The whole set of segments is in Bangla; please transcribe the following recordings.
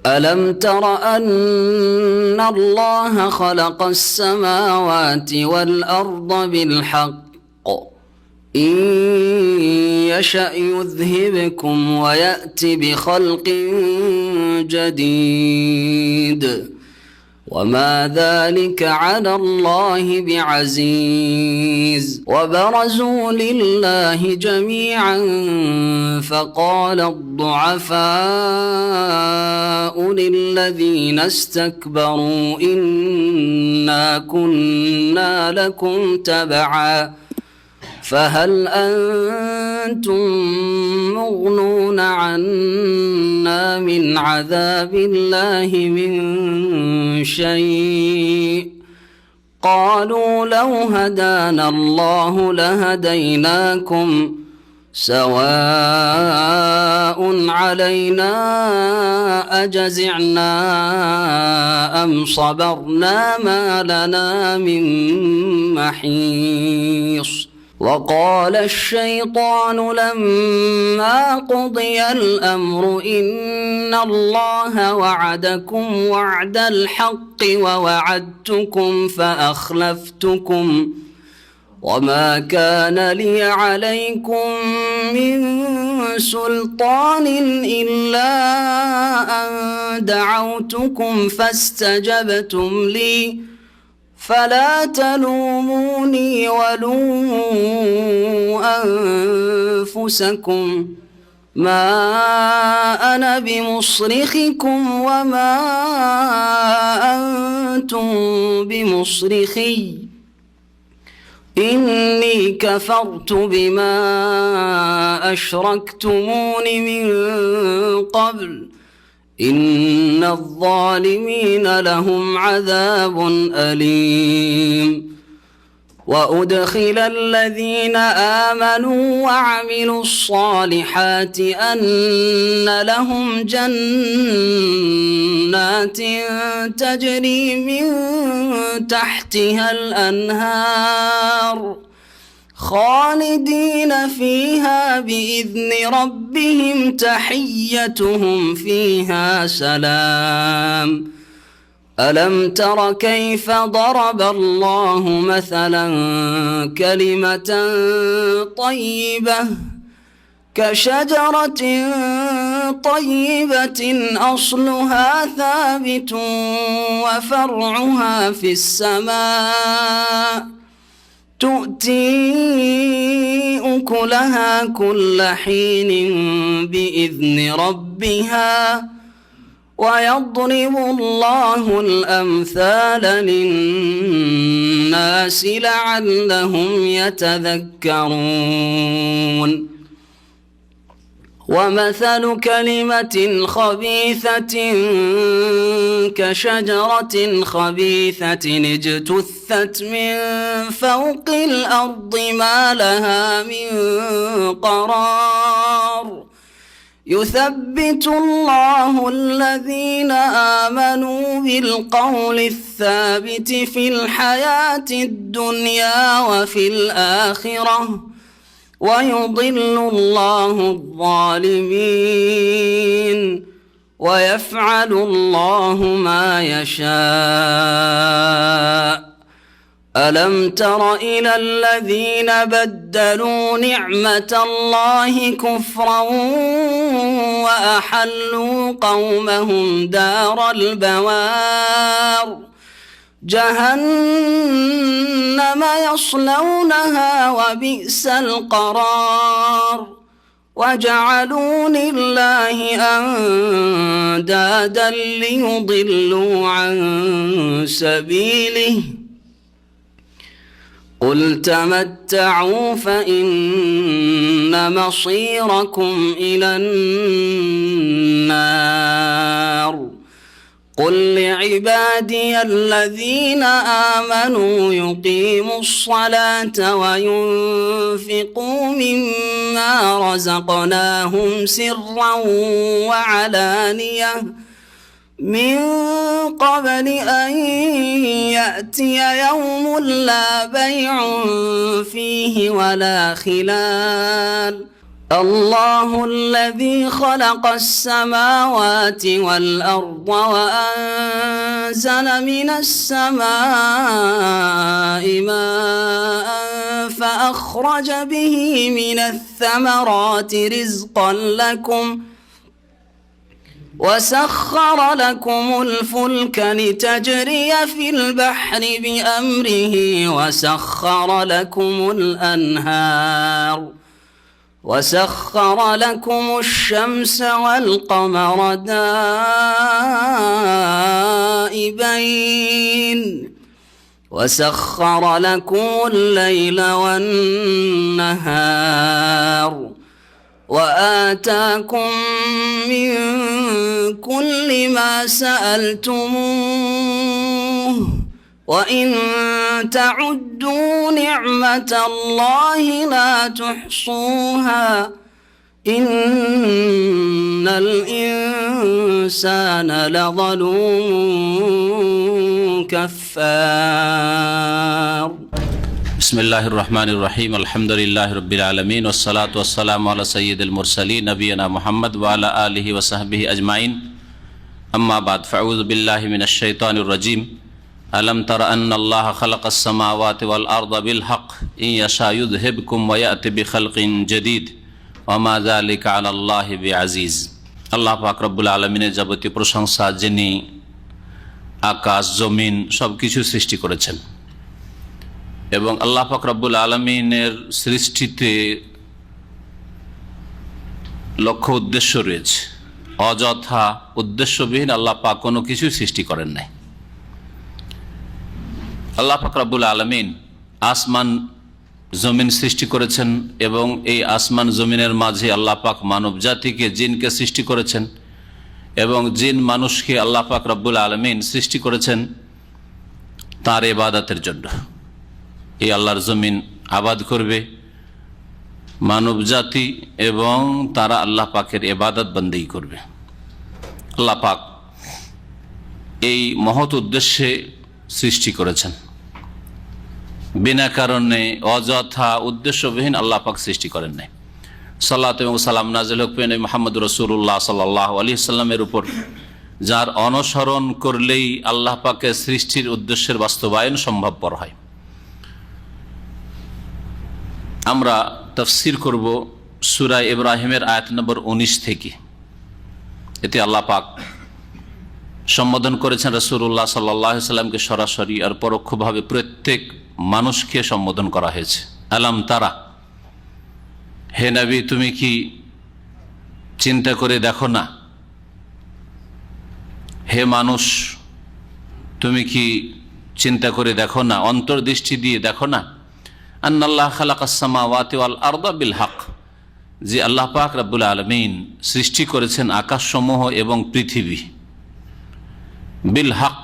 ألم تر أن الله خلق السماوات والأرض بالحق إن يشأ يذهبكم ويأت بخلق جديد وما ذلك على الله بعزيز وبرزوا لله جميعا فقال الضعفاء للذين استكبروا إنا كنا لكم تبعا فهل أنتم مغنون عنا من عذاب الله من شيء قالوا لو هدانا الله لهديناكم سواء علينا أجزعنا أم صبرنا ما لنا من محيص وقال الشيطان لما قضي الأمر إن الله وعدكم وعد الحق ووعدتكم فأخلفتكم وما كان لي عليكم من سلطان إلا أن دعوتكم فاستجبتم لي فلا تلوموني ولوموا أنفسكم ما أنا بمصرخكم وما أنتم بمصرخي إني كفرت بما أشركتمون من قبل إن الظالمين لهم عذاب أليم وأدخل الذين آمنوا وعملوا الصالحات أن لهم جنات تجري من تحتها الأنهار خالدين فيها بإذن ربهم تحيتهم فيها سلام ألم تر كيف ضرب الله مثلا كلمة طيبة كشجرة طيبة أصلها ثابت وفرعها في السماء تؤتي أكلها كل حين بإذن ربها ويضرب الله الأمثال للناس لعلهم يتذكرون ومثل كلمة خبيثة كشجرة خبيثة اجتثت من فوق الأرض ما لها من قرار يثبت الله الذين آمنوا بالقول الثابت في الحياة الدنيا وفي الآخرة ويضل الله الظالمين ويفعل الله ما يشاء ألم تر إلى الذين بدلوا نعمة الله كفرا وأحلوا قومهم دار البوار جهنم يصلونها وبئس القرار وجعلوا لله أندادا ليضلوا عن سبيله قل تمتعوا فإن مصيركم إلى النار قل لعبادي الذين آمنوا يقيموا الصلاة وينفقوا مما رزقناهم سرا وعلانية من قبل أن يأتي يوم لا بيع فيه ولا خلال الله الذي خلق السماوات والأرض وأنزل من السماء ماء فأخرج به من الثمرات رزقا لكم وسخر لكم الفلك لتجري في البحر بأمره وسخر لكم الأنهار وسخر لكم الشمس والقمر دائبين وسخر لكم الليل والنهار وآتاكم من كل ما سألتموه وإن تعدوا نعمة الله لا تحصوها إن الإنسان لظلوم كفار بسم الله الرحمن الرحيم الحمد لله رب العالمين والصلاة والسلام على سيد المرسلين نبينا محمد وعلى آله وصحبه أجمعين أما بعد فأعوذ بالله من الشيطان الرجيم ألم تر أن الله خلق السماوات والأرض بالحق إن يشاء يذهبكم ويأتي بخلق جديد وما ذلك على الله بعزيز আল্লাহ পাক রব্বুল আলামিনের যাবতীয় প্রশংসা, যিনি আকাশ জমিন সবকিছু সৃষ্টি করেছেন এবং আল্লাহ পাক রব্বুল আলামিনের সৃষ্টিতে লক্ষ্য উদ্দেশ্য রয়েছে। অযথা উদ্দেশ্যবিহীন আল্লাহ পাক কোনো কিছু সৃষ্টি করেন নাই। আল্লাহ পাক রব্বুল আলামিন আসমান জমিন সৃষ্টি করেছেন এবং এই আসমান জমিনের মাঝে আল্লাহ পাক মানব জাতিকে, জিনকে সৃষ্টি করেছেন এবং জিন মানুষকে আল্লাহ পাক রব্বুল আলামিন সৃষ্টি করেছেন তার ইবাদতের জন্য। এই আল্লাহর জমিন আবাদ করবে মানব জাতি এবং তারা আল্লাহ পাকের ইবাদত বন্দেগী করবে। আল্লাহ পাক এই মহৎ উদ্দেশ্যে সৃষ্টি করেছেন, বিনা কারণে অযথা উদ্দেশ্যবিহীন আল্লাহ পাক সৃষ্টি করেন নাই। সাল্লাত এবং সালাম নাজিল হোক নবী মুহাম্মদ রাসূলুল্লাহ সাল্লাল্লাহু আলাইহি সাল্লামের উপর, যার অনুসরণ করলেই আল্লাহ পাকের সৃষ্টির উদ্দেশ্যের বাস্তবায়ন সম্ভবপর হয়। আমরা তাফসীর করব সূরা ইব্রাহিমের আয়াত নম্বর 19 থেকে। এতে আল্লাহ পাক সম্বোধন করেছেন রাসূলুল্লাহ সাল্লাল্লাহু আলাইহি সাল্লামকে সরাসরি আর পরোক্ষভাবে প্রত্যেক মানুষকে সম্বোধন করা হয়েছে। আলাম তারা, হে নবী তুমি কি চিন্তা করে দেখো না, হে মানুষ তুমি কি চিন্তা করে দেখো না, অন্তর্দৃষ্টি দিয়ে দেখো না, আন্নাল্লাহ খালাকাস সামাওয়াতি ওয়াল আরদা বিল হক, যে আল্লাহ পাক রব্বুল আলামিন সৃষ্টি করেছেন আকাশসমূহ এবং পৃথিবী বিল হক,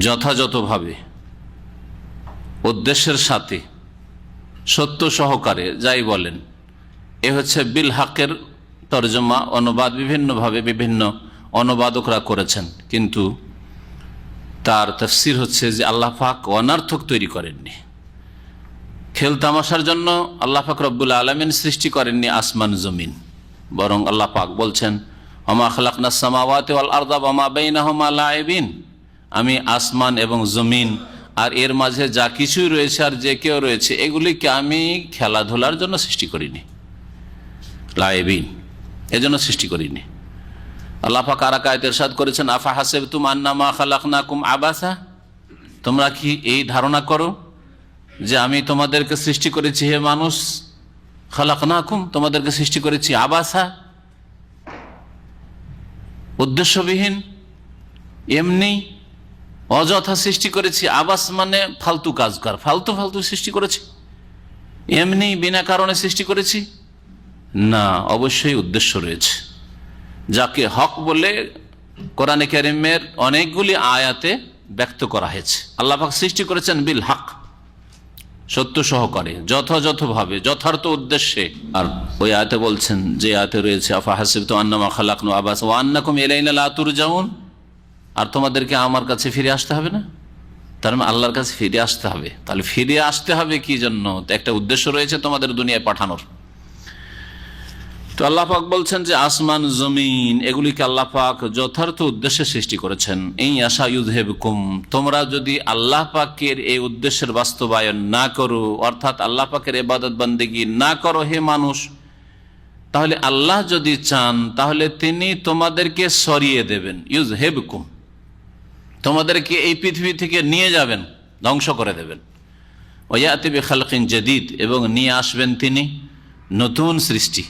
যথাযথভাবে উদ্দেশ্যের সাথে সত্য সহকারে, যাই বলেন এ হচ্ছে বিল হকের তরজমা, অনুবাদ বিভিন্নভাবে বিভিন্ন অনুবাদকরা করেছেন, কিন্তু তার তাফসীর হচ্ছে যে আল্লাহ পাক অনার্থক তৈরি করেননি, খেল তামাশার জন্য আল্লাহ পাক রব্বুল আলামিন সৃষ্টি করেননি আসমান জমিন, বরং আল্লাহ পাক বলছেন ওমা খালাকনাস সামাওয়াতি ওয়াল আরদা ওয়া মা বাইনাহুমা লাইবিন, আমি আসমান এবং জমিন আর এর মাঝে যা কিছুই রয়েছে আর যে কেউ রয়েছে এগুলিকে আমি খেলাধুলার জন্য সৃষ্টি করিনি, লাইবিন এজন্য সৃষ্টি করিনি। আল্লাহ পাক আর এক আয়াতে ইরশাদ করেছেন আফা হাসিবতুম আন্নামা খালাকনাকুম আবাসা, তোমরা কি এই ধারণা করো যে আমি তোমাদেরকে সৃষ্টি করেছি, হে মানুষ, খালাকনাকুম তোমাদেরকে সৃষ্টি করেছি আবাসা উদ্দেশ্যবিহীন, এমনি অযথা সৃষ্টি করেছি। আবাস মানে ফালতু কাজ কর, ফালতু ফালতু সৃষ্টি করেছি, এমনি বিনা কারণে সৃষ্টি করেছি না, অবশ্যই উদ্দেশ্য রয়েছে, যাকে হক বলে কোরআনে কারিমের অনেকগুলি আয়াতে ব্যক্ত করা হয়েছে। আল্লাহ পাক সৃষ্টি করেছেন বিল হক, সত্য সহকারে, যথাযথভাবে, যথার্থ উদ্দেশ্যে। আর ওই আয়াতে বলছেন, যে আয়াতে রয়েছে আফা হাসিবতু আন্নামা খালাকনা আবাসা ওয়া আন্নাকুম ইলাইনা লা তুরজাউন, আর তোমাদেরকে আমার কাছে ফিরে আসতে হবে না, তার মানে আল্লাহর কাছে ফিরে আসতে হবে। তাহলে ফিরে আসতে হবে কি জন্য? তো একটা উদ্দেশ্য রয়েছে তোমাদের দুনিয়ায় পাঠানোর। তো আল্লাহ পাক বলছেন যে আসমান জমিন এগুলিকে আল্লাহ পাক যথার্থ উদ্দেশ্যে সৃষ্টি করেছেন। এই আশা ইউযহিবকুম, তোমরা যদি আল্লাহ পাকের এই উদ্দেশ্যের বাস্তবায়ন না করো, অর্থাৎ আল্লাহ পাকের ইবাদত বান্দেগী না করো হে মানুষ, তাহলে আল্লাহ যদি চান তাহলে তিনি তোমাদেরকে সরিয়ে দেবেন। ইউযহিবকুম, তোমাদেরকে এই পৃথিবী থেকে নিয়ে যাবেন, ধ্বংস করে দেবেন। ওয়ায়াতি বিখালকিন জাদীদ, এবং নিয়ে আসবেন তিনি নতুন সৃষ্টি।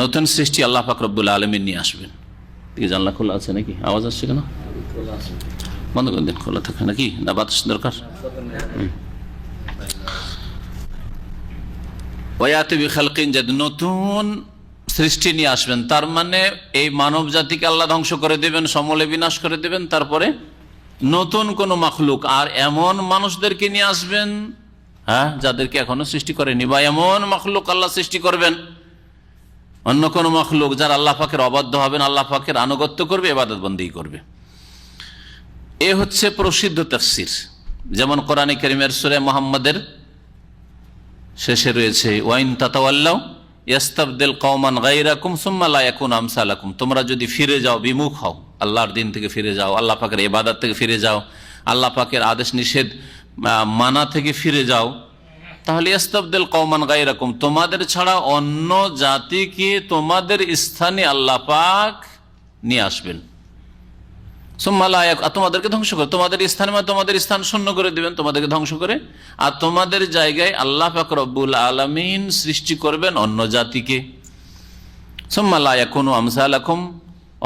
নতুন সৃষ্টি আল্লাহ পাক রব্বুল আলামিন নিয়ে আসবেন। ঠিক জানলা খোলা আছে নাকি? আওয়াজ আসছে কেন? বন্ধ করে দিন, খোলা থাকে নাকি? না বাতাস দরকার? ওয়ায়াতি বিখালকিন জাদীদ, নতুন সৃষ্টি নিয়ে আসবেন। তার মানে এই মানব জাতিকে আল্লাহ ধ্বংস করে দেবেন, সমূলে বিনাশ করে দেবেন, তারপরে নতুন কোন মাখলুক আর এমন মানুষদেরকে নিয়ে আসবেন, হ্যাঁ, যাদেরকে এখনো সৃষ্টি করেনি, বা এমন মাখলুক আল্লাহ সৃষ্টি করবেন, অন্য কোন মাখলুক যারা আল্লাহ পাকের অবাধ্য হবেন, আল্লাহ পাকের আনুগত্য করবে, ইবাদত বন্দেগী করবে। এ হচ্ছে প্রসিদ্ধ তাফসীর। যেমন কোরআনে কারীমের সূরা মুহাম্মাদের শেষে রয়েছে ওয়াইন তাতাওয়াল্লাউ ইয়াস্তাবদিল কওমান গায়রাকুম সুম্মা লা ইয়াকুনু আমসালাকুম, তোমরা যদি ফিরে যাও, বিমুখ হও, আল্লাহর দিন থেকে ফিরে যাও, আল্লাহ পাকের ইবাদত থেকে ফিরে যাও, আল্লাহ পাকের আদেশ নিষেধ মানা থেকে ফিরে যাও, তাহলে ইয়াস্তাবদিল কওমান গায়রাকুম, তোমাদের ছাড়া অন্য জাতিকে তোমাদের স্থানে আল্লাহ পাক নিয়ে আসবেন। সুম্মা লা ইয়াকুনু, তোমাদেরকে ধ্বংস করে, তোমাদের স্থানে মানে তোমাদের স্থান শূন্য করে দিবেন, তোমাদেরকে ধ্বংস করে, আর তোমাদের জায়গায় আল্লাহ পাক রব্বুল আলামিন সৃষ্টি করবেন অন্য জাতিকে। সুম্মা লা ইয়াকুনু আমসালাকুম,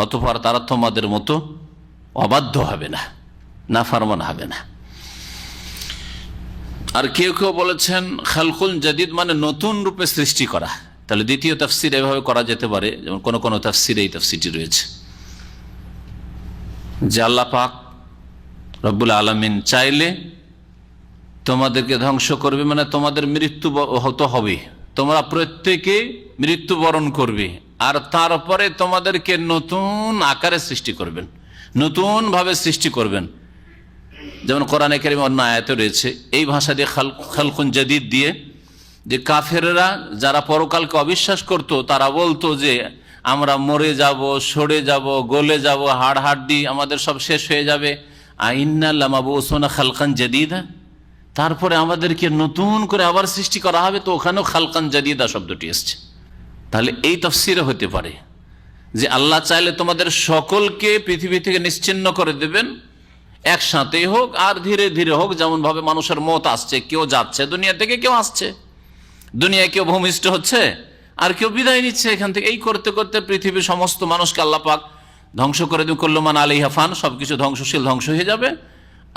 অতঃপর তারা তোমাদের মতো অবাধ্য হবে না, নাফরমান হবে না। আর কেউ কেউ বলেছেন খালকুল জাদিদ মানে নতুন রূপে সৃষ্টি করা। তাহলে দ্বিতীয় তাফসীর এভাবে করা যেতে পারে, যেমন কোন কোন তাফসীরে এই তাফসীরটি রয়েছে যে আল্লাহ পাক রব্বুল আলামিন চাইলে তোমাদেরকে ধ্বংস করবে, মানে তোমাদের মৃত্যু হতে হবে, তোমরা প্রত্যেকে মৃত্যুবরণ করবে, আর তারপরে তোমাদেরকে নতুন আকারে সৃষ্টি করবেন, নতুন ভাবে সৃষ্টি করবেন। যেমন কোরআনে কারীমে অন্য আয়াতে রয়েছে এই ভাষা দিয়ে, খালকুন জাদিদ দিয়ে, যে কাফেররা যারা পরকালকে অবিশ্বাস করত, তারা বলতো যে আমরা মরে যাব, সরে যাব, গলে যাব, হাড় হাড্ডি আমাদের সব শেষ হয়ে যাবে, আইন্না লামাবুসুনা খালকান জাদিদা, তারপরে আমাদেরকে নতুন করে আবার সৃষ্টি করা হবে। তো ওখানেও খালকান জাদিদা শব্দটি এসছে। তাহলে এই তাফসীরে হতে পারে যে আল্লাহ চাইলে তোমাদের সকলকে পৃথিবী থেকে নিশ্চিহ্ন করে দেবেন, একসাথেই হোক আর ধীরে ধীরে হোক, যেমন ভাবে মানুষের মত আসছে, কেউ যাচ্ছে দুনিয়া থেকে, কেউ আসছে দুনিয়ায়, কেউ ভূমিষ্ঠ হচ্ছে আর কেউ বিদায় নিচ্ছে এখান থেকে। এই করতে করতে পৃথিবীর সমস্ত মানুষকে আল্লাহ পাক ধ্বংস করে দেবে, কুল্লু মান আলাইহা ফান, সবকিছু ধ্বংসশীল, ধ্বংস হয়ে যাবে।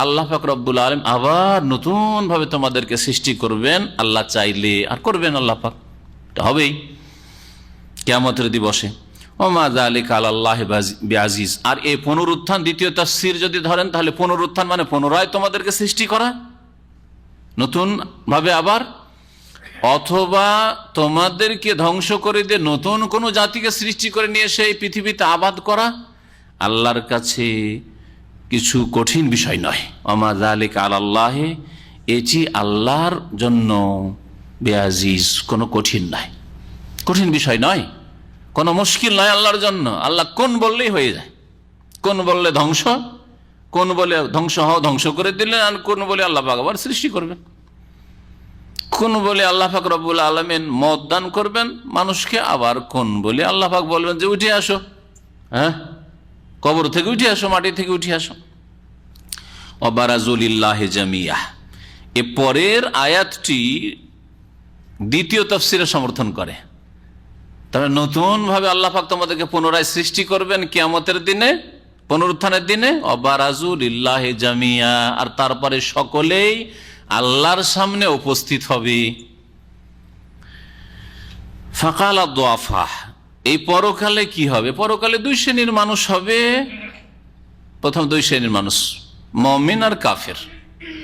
আল্লাহ পাক রব্বুল আলামিন আবার নতুন ভাবে তোমাদেরকে সৃষ্টি করবেন আল্লাহ চাইলে, আর করবেন আল্লাহ পাক, এটা হবেই কিয়ামতের দিবসে। ওমা যালিকা আলাল্লাহি বিআজিজ। আর এই পুনরুত্থান, দ্বিতীয় তাফসীর যদি ধরেন, তাহলে পুনরুত্থান মানে পুনরায় তোমাদেরকে সৃষ্টি করা নতুন ভাবে আবার, অথবা তোমাদেরকে ধ্বংস করে দিয়ে নতুন কোন জাতিকে সৃষ্টি করে নিয়ে এসে এই পৃথিবীতে আবাদ করা আল্লাহর কাছে কিছু কঠিন বিষয় নয়। ওমা যালিকা আলাল্লাহি, এটি আল্লাহর জন্য বিআজিজ, কোনো কঠিন নয়, কঠিন বিষয় নয়, কোনো মুশকিল নয় আল্লাহর জন্য। আল্লাহ কোন বললেই হয়ে যায়, কোন বললে ধ্বংস, কোন বলে ধ্বংস হও, ধ্বংস করে দিলেন, আর কোন বলে আল্লাহ পাক আবার সৃষ্টি করবেন, কোন বলে আল্লাহ পাক রব্বুল আলামিন মওত দান করবেন মানুষকে, আবার কোন বলে আল্লাহ পাক বলবেন যে উঠে আসো, হ্যাঁ, কবর থেকে উঠে আসো, মাটি থেকে উঠে আসো। ওয়াবারাজু লিল্লাহি জামিয়া, এ পরের আয়াতটি দ্বিতীয় তাফসীরের সমর্থন করে। তবে নতুন ভাবে আল্লাহ পাক তোমাদেরকে পুনরায় সৃষ্টি করবেন কিয়ামতের দিনে, পুনরুত্থানের দিনে। ওয়াবারাজু লিল্লাহি জামিয়া, আর তারপরে সকলেই আল্লাহর সামনে উপস্থিত হবে। ফাকালা দুআফা, এই পরকালে কি হবে? পরকালে দুই শ্রেণীর মানুষ হবে। প্রথম দুই শ্রেণীর মানুষ, মুমিন আর কাফের,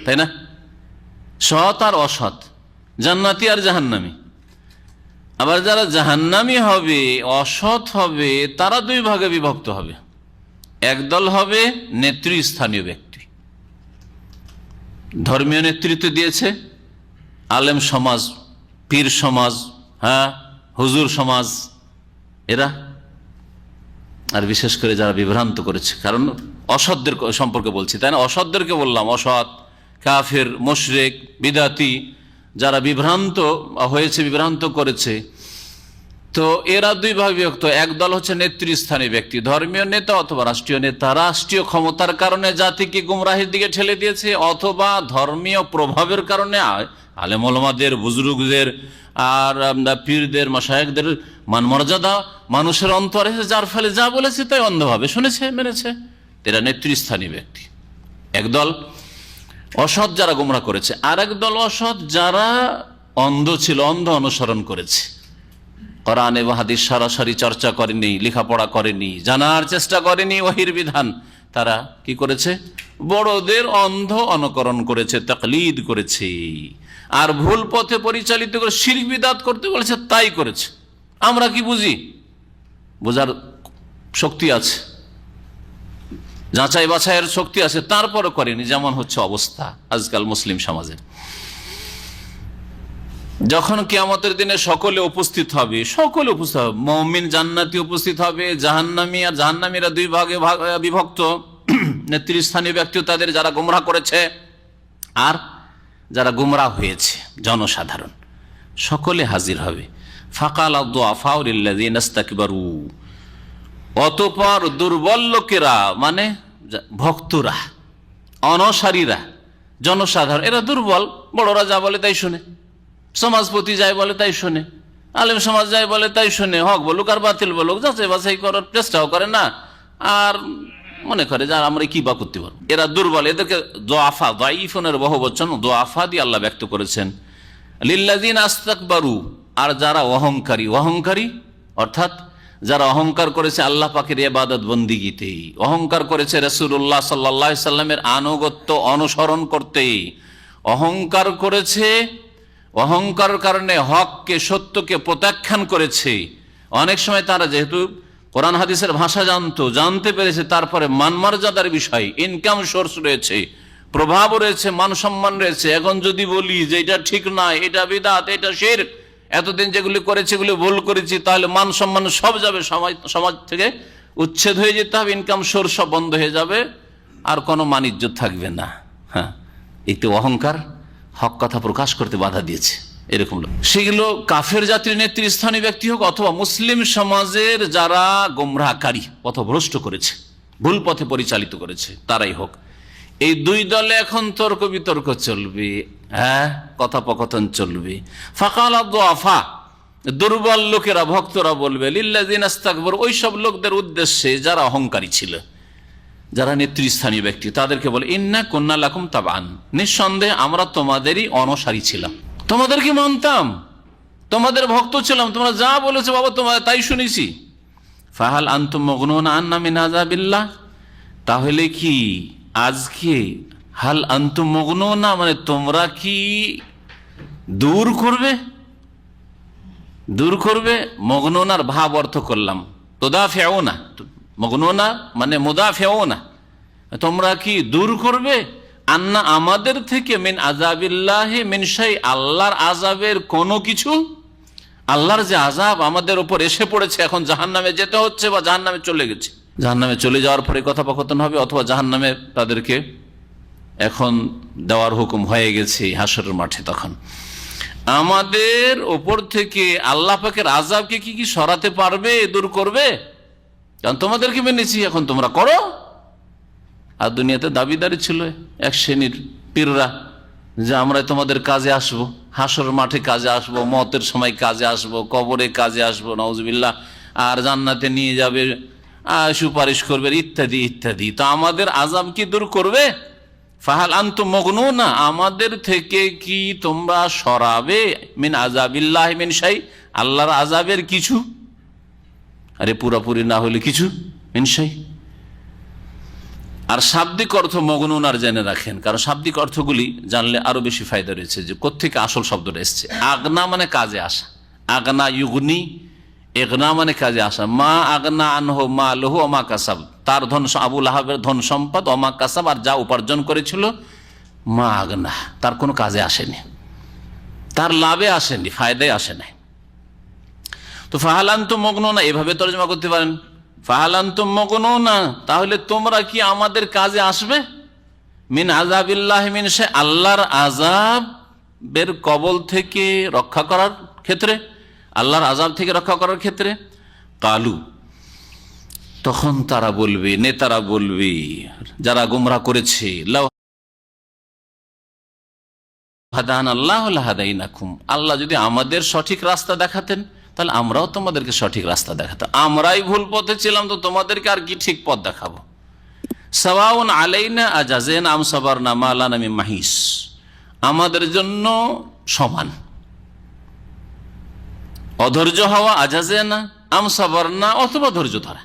তাই না? সৎ আর অসৎ, জান্নাতি আর জাহান্নামী। আবার যারা জাহান্নামী হবে, অসৎ হবে, তারা দুই ভাগে বিভক্ত হবে। একদল হবে নেতৃস্থানীয় ব্যক্তি, ধর্মীয় নেতৃত্ব দিয়েছে আলেম সমাজ, পীর সমাজ, হুজুর সমাজ, এরা। আর বিশেষ করে যারা বিভ্রান্ত করেছে, কারণ অসৎদের সম্পর্কে বলছি, তাই না? অসৎদেরকে বললাম, অসৎ, কাফের, মুশরিক, বিদাতি, যারা বিভ্রান্ত হয়েছে, বিভ্রান্ত করেছে। তো এরা দুই ভাগে বিভক্ত। একদল হচ্ছে নেতৃস্থানীয় ব্যক্তি, ধর্মীয় নেতা অথবা রাষ্ট্রীয় নেতা, রাষ্ট্রীয় ক্ষমতার কারণে জাতিকে গুমরাহির দিকে ঠেলে দিয়েছে, অথবা ধর্মীয় প্রভাবের কারণে আলেম ওলামাদের, বুজুর্গদের আর পীরদের, মাশায়েখদের মানমর্যাদা মানুষের অন্তরে, যার ফলে যা বলেছে তাই অন্ধভাবে শুনেছে, মেনেছে। এরা নেতৃস্থানীয় ব্যক্তি। একদল অসৎ যারা গুমরাহ করেছে, আর একদল অসৎ যারা অন্ধ ছিল, অন্ধ অনুসরণ করেছে, কোরআন এবং হাদিস সরাসরি চর্চা করেনি, লেখাপড়া করেনি, জানার চেষ্টা করেনি ওহীর বিধান। তারা কি করেছে? বড়দের অন্ধ অনুকরণ করেছে, তাকলিদ করেছে, আর ভুল পথে পরিচালিত করে শিরক বিদআত করতে বলেছে, তাই করেছে। আমরা কি বুঝি? বোঝার শক্তি আছে, যাচাই বাছাইয়ের শক্তি আছে, তারপরে করেনি। যেমন হচ্ছে অবস্থা আজকাল মুসলিম সমাজের। যখন কিয়ামতের দিনে সকলে উপস্থিত হবে, মুমিন জান্নাতি উপস্থিত হবে, জাহান্নামী আর জাহান্নামীরা দুই ভাগে বিভক্ত। নেতৃস্থানীয় ব্যক্তি তাদের যারা গুমরাহ করেছে, আর যারা গুমরাহ হয়েছে জনসাধারণ, সকলে হাজির হবে। ফাকাল আদ-দুআফাউ লিল্লাযিনা ইসতাকবারু, অতঃপর দুর্বল লোকেরা, মানে ভক্তরা, অনসারীরা, জনসাধারণ, এরা দুর্বল। বড়রা যা বলে তাই শোনে, সমাজপতি যাই বলে তাই শোনে, আলেম সমাজ যাই বলে তাই শোনে, হক বলুক আর বাতিল বলুক, যাচাই বাছাই করার চেষ্টাও করে না, আর মনে করে যে আমরা কি বা করতে পারবো। এরা দুর্বল। এদেরকে দুআফা, দাঈফুনের বহুবচন দুআফা দিয়ে আল্লাহ ব্যক্ত করেছেন। লিল্লাযিনা ইসতাকবারু, আর যারা অহংকারী অর্থাৎ যারা অহংকার করেছে আল্লাহ পাকের ইবাদত বন্দিগিতে, অহংকার করেছে রাসূলুল্লাহ সাল্লাল্লাহু আলাইহি সাল্লামের আনুগত্য অনুসরণ করতে, অহংকার করেছে, অহংকারের কারণে হককে, সত্যকে প্রত্যাখ্যান করেছে। অনেক সময় তারা যেহেতু কোরআন হাদিসের ভাষা জানতে পেরেছে, তারপরে মানমর্যাদার বিষয়, ইনকাম সোর্স রয়েছে, প্রভাব রয়েছে, মান সম্মান রয়েছে, এখন যদি বলি যে এটা ঠিক নয়, এটা বিদআত, এটা শিরক, এতদিন যেগুলি করেছি এগুলি ভুল করেছি, তাহলে মান সম্মান সব যাবে, সমাজ থেকে উচ্ছেদ হয়ে যেতে হবে, ইনকাম সোর্স সব বন্ধ হয়ে যাবে, আর কোনো মান ইজ্জত থাকবে না। এতে অহংকার হক কথা প্রকাশ করতে বাধা দিয়েছে এরকম লোক। সেগুলো কাফের জাতির নেতৃস্থানীয় ব্যক্তি হোক, অথবা মুসলিম সমাজের যারা গোমরাহকারী, পথভ্রষ্ট করেছে, ভুল পথে পরিচালিত করেছে, তারাই হোক। এই দুই দলে এখন তর্ক বিতর্ক চলবে, কথোপকথন চলবে। ফাকাল আদ-দুআফা, দুর্বল লোকেরা, ভক্তরা বলবে, লিল্লাযিনা ইসতাকবারু, ওই সব লোকদের উদ্দেশ্যে যারা অহংকারী ছিল, যারা নেতৃস্থানীয় ব্যক্তি, তাদেরকে বলে, ইন্না কুন্না লাকুম তাবআন, নিঃসন্দেহে আমরা তোমাদেরই অনুসারী ছিলাম, তোমাদেরকে মানতাম, তোমাদের ভক্ত ছিলাম, তোমরা যা বলেছো বাবা তোমাদের তাই শুনেছি। ফাহাল আনতুম মুগনুনা আন্না মিন আযাবিল্লাহ, তাহলে কি আজকে হাল আনতুম মুগনুনা মানে তোমরা কি দূর করবে। মুগনুনার ভাব অর্থ করলাম তুদাফিউনা, মুগনুনা মানে মুদাফিউনা, তোমরা কি দূর করবে, আন্না আমাদের থেকে, মিন আযাবিল্লাহি মিন শাই, আল্লাহর আযাবের কোনো কিছু। আল্লাহর যে আযাব আমাদের উপর এসে পড়েছে, এখন জাহান্নামে যেতে হচ্ছে বা জাহান্নামে চলে গেছে, জাহান্নামে চলে যাওয়ার পরে কথোপকথন হবে, অথবা জাহান্নামে তাদেরকে এখন দেওয়ার হুকুম হয়ে গেছে হাসরের মাঠে। তখন আমাদের ওপর থেকে আল্লাহ পাকের আযাবকে কি সরাতে পারবে, দূর করবে? কারণ তোমাদেরকে মেনেছি, এখন তোমরা করো। আর দুনিয়াতে দাবিদারি ছিল এক শ্রেণীর পীররা, যে আমরা তোমাদের কাজে আসবো, হাসর মাঠে কাজে আসবো, মওতের সময় কাজে আসবো, কবরে কাজে আসবো, নাউজুবিল্লাহ, আর জান্নাতে নিয়ে যাবে, সুপারিশ করবে, ইত্যাদি ইত্যাদি। তো আমাদের আযাব কি দূর করবে? ফাহাল আনতুম মুগনুনা, আমাদের থেকে কি তোমরা সরাবে, মিন আযাবিল্লাহি মিন শাই, আল্লাহর আযাবের কিছু, আরে পুরাপুরি না হলে কিছু, মিন শাই। আর শাব্দিক অর্থ মগনুনার জেনে রাখেন, কারণ শাব্দিক অর্থগুলি জানলে আরো বেশি ফায়দা রয়েছে, যে কোত্থেকে আসল শব্দটা এসছে। আগনা মানে কাজে আসা, আগনা ইউগনি, ইগনা মানে কাজে আসা। মা আগনা আনহু মালহু ওয়া মা কাসাব, তার ধন, আবু লাহাবের ধন সম্পদ, ওয়া মা কাসাব, আর যা উপার্জন করেছিল, মা আগনা, তার কোনো কাজে আসেনি, তার লাভে আসেনি, ফায়দায় আসে নাই। তো ফাহালান্তুম মুগনুনা এভাবে তরজমা করতে পারেন, ফাহালান্তুম মুগনুনা, তাহলে তোমরা কি আমাদের কাজে আসবে? মিন আযাবিল্লাহ মিন শাই, আল্লাহর আযাবের কবল থেকে রক্ষা করার ক্ষেত্রে, আল্লাহর আযাব থেকে রক্ষা করার ক্ষেত্রে। কালু, তখন তারা বলবে, নেতারা বলবে, যারা গুমরাহ করেছে, লাউ হাদানা আল্লাহু লাহাদাইনাকুম, আল্লাহ যদি আমাদের সঠিক রাস্তা দেখাতেন তাহলে আমরাও তোমাদেরকে সঠিক রাস্তা দেখাতাম। আমরাই ভুল পথে ছিলাম, তো তোমাদেরকে আর কি ঠিক পথ দেখাবো। সাওয়াউন আলাইনা আজাযিনা আম সাবারনা মা লানা মিন মাহিস, আমাদের জন্য সমান অধৈর্য হওয়া, আজাযিনা আম সাবারনা, অথবা ধৈর্য ধরা।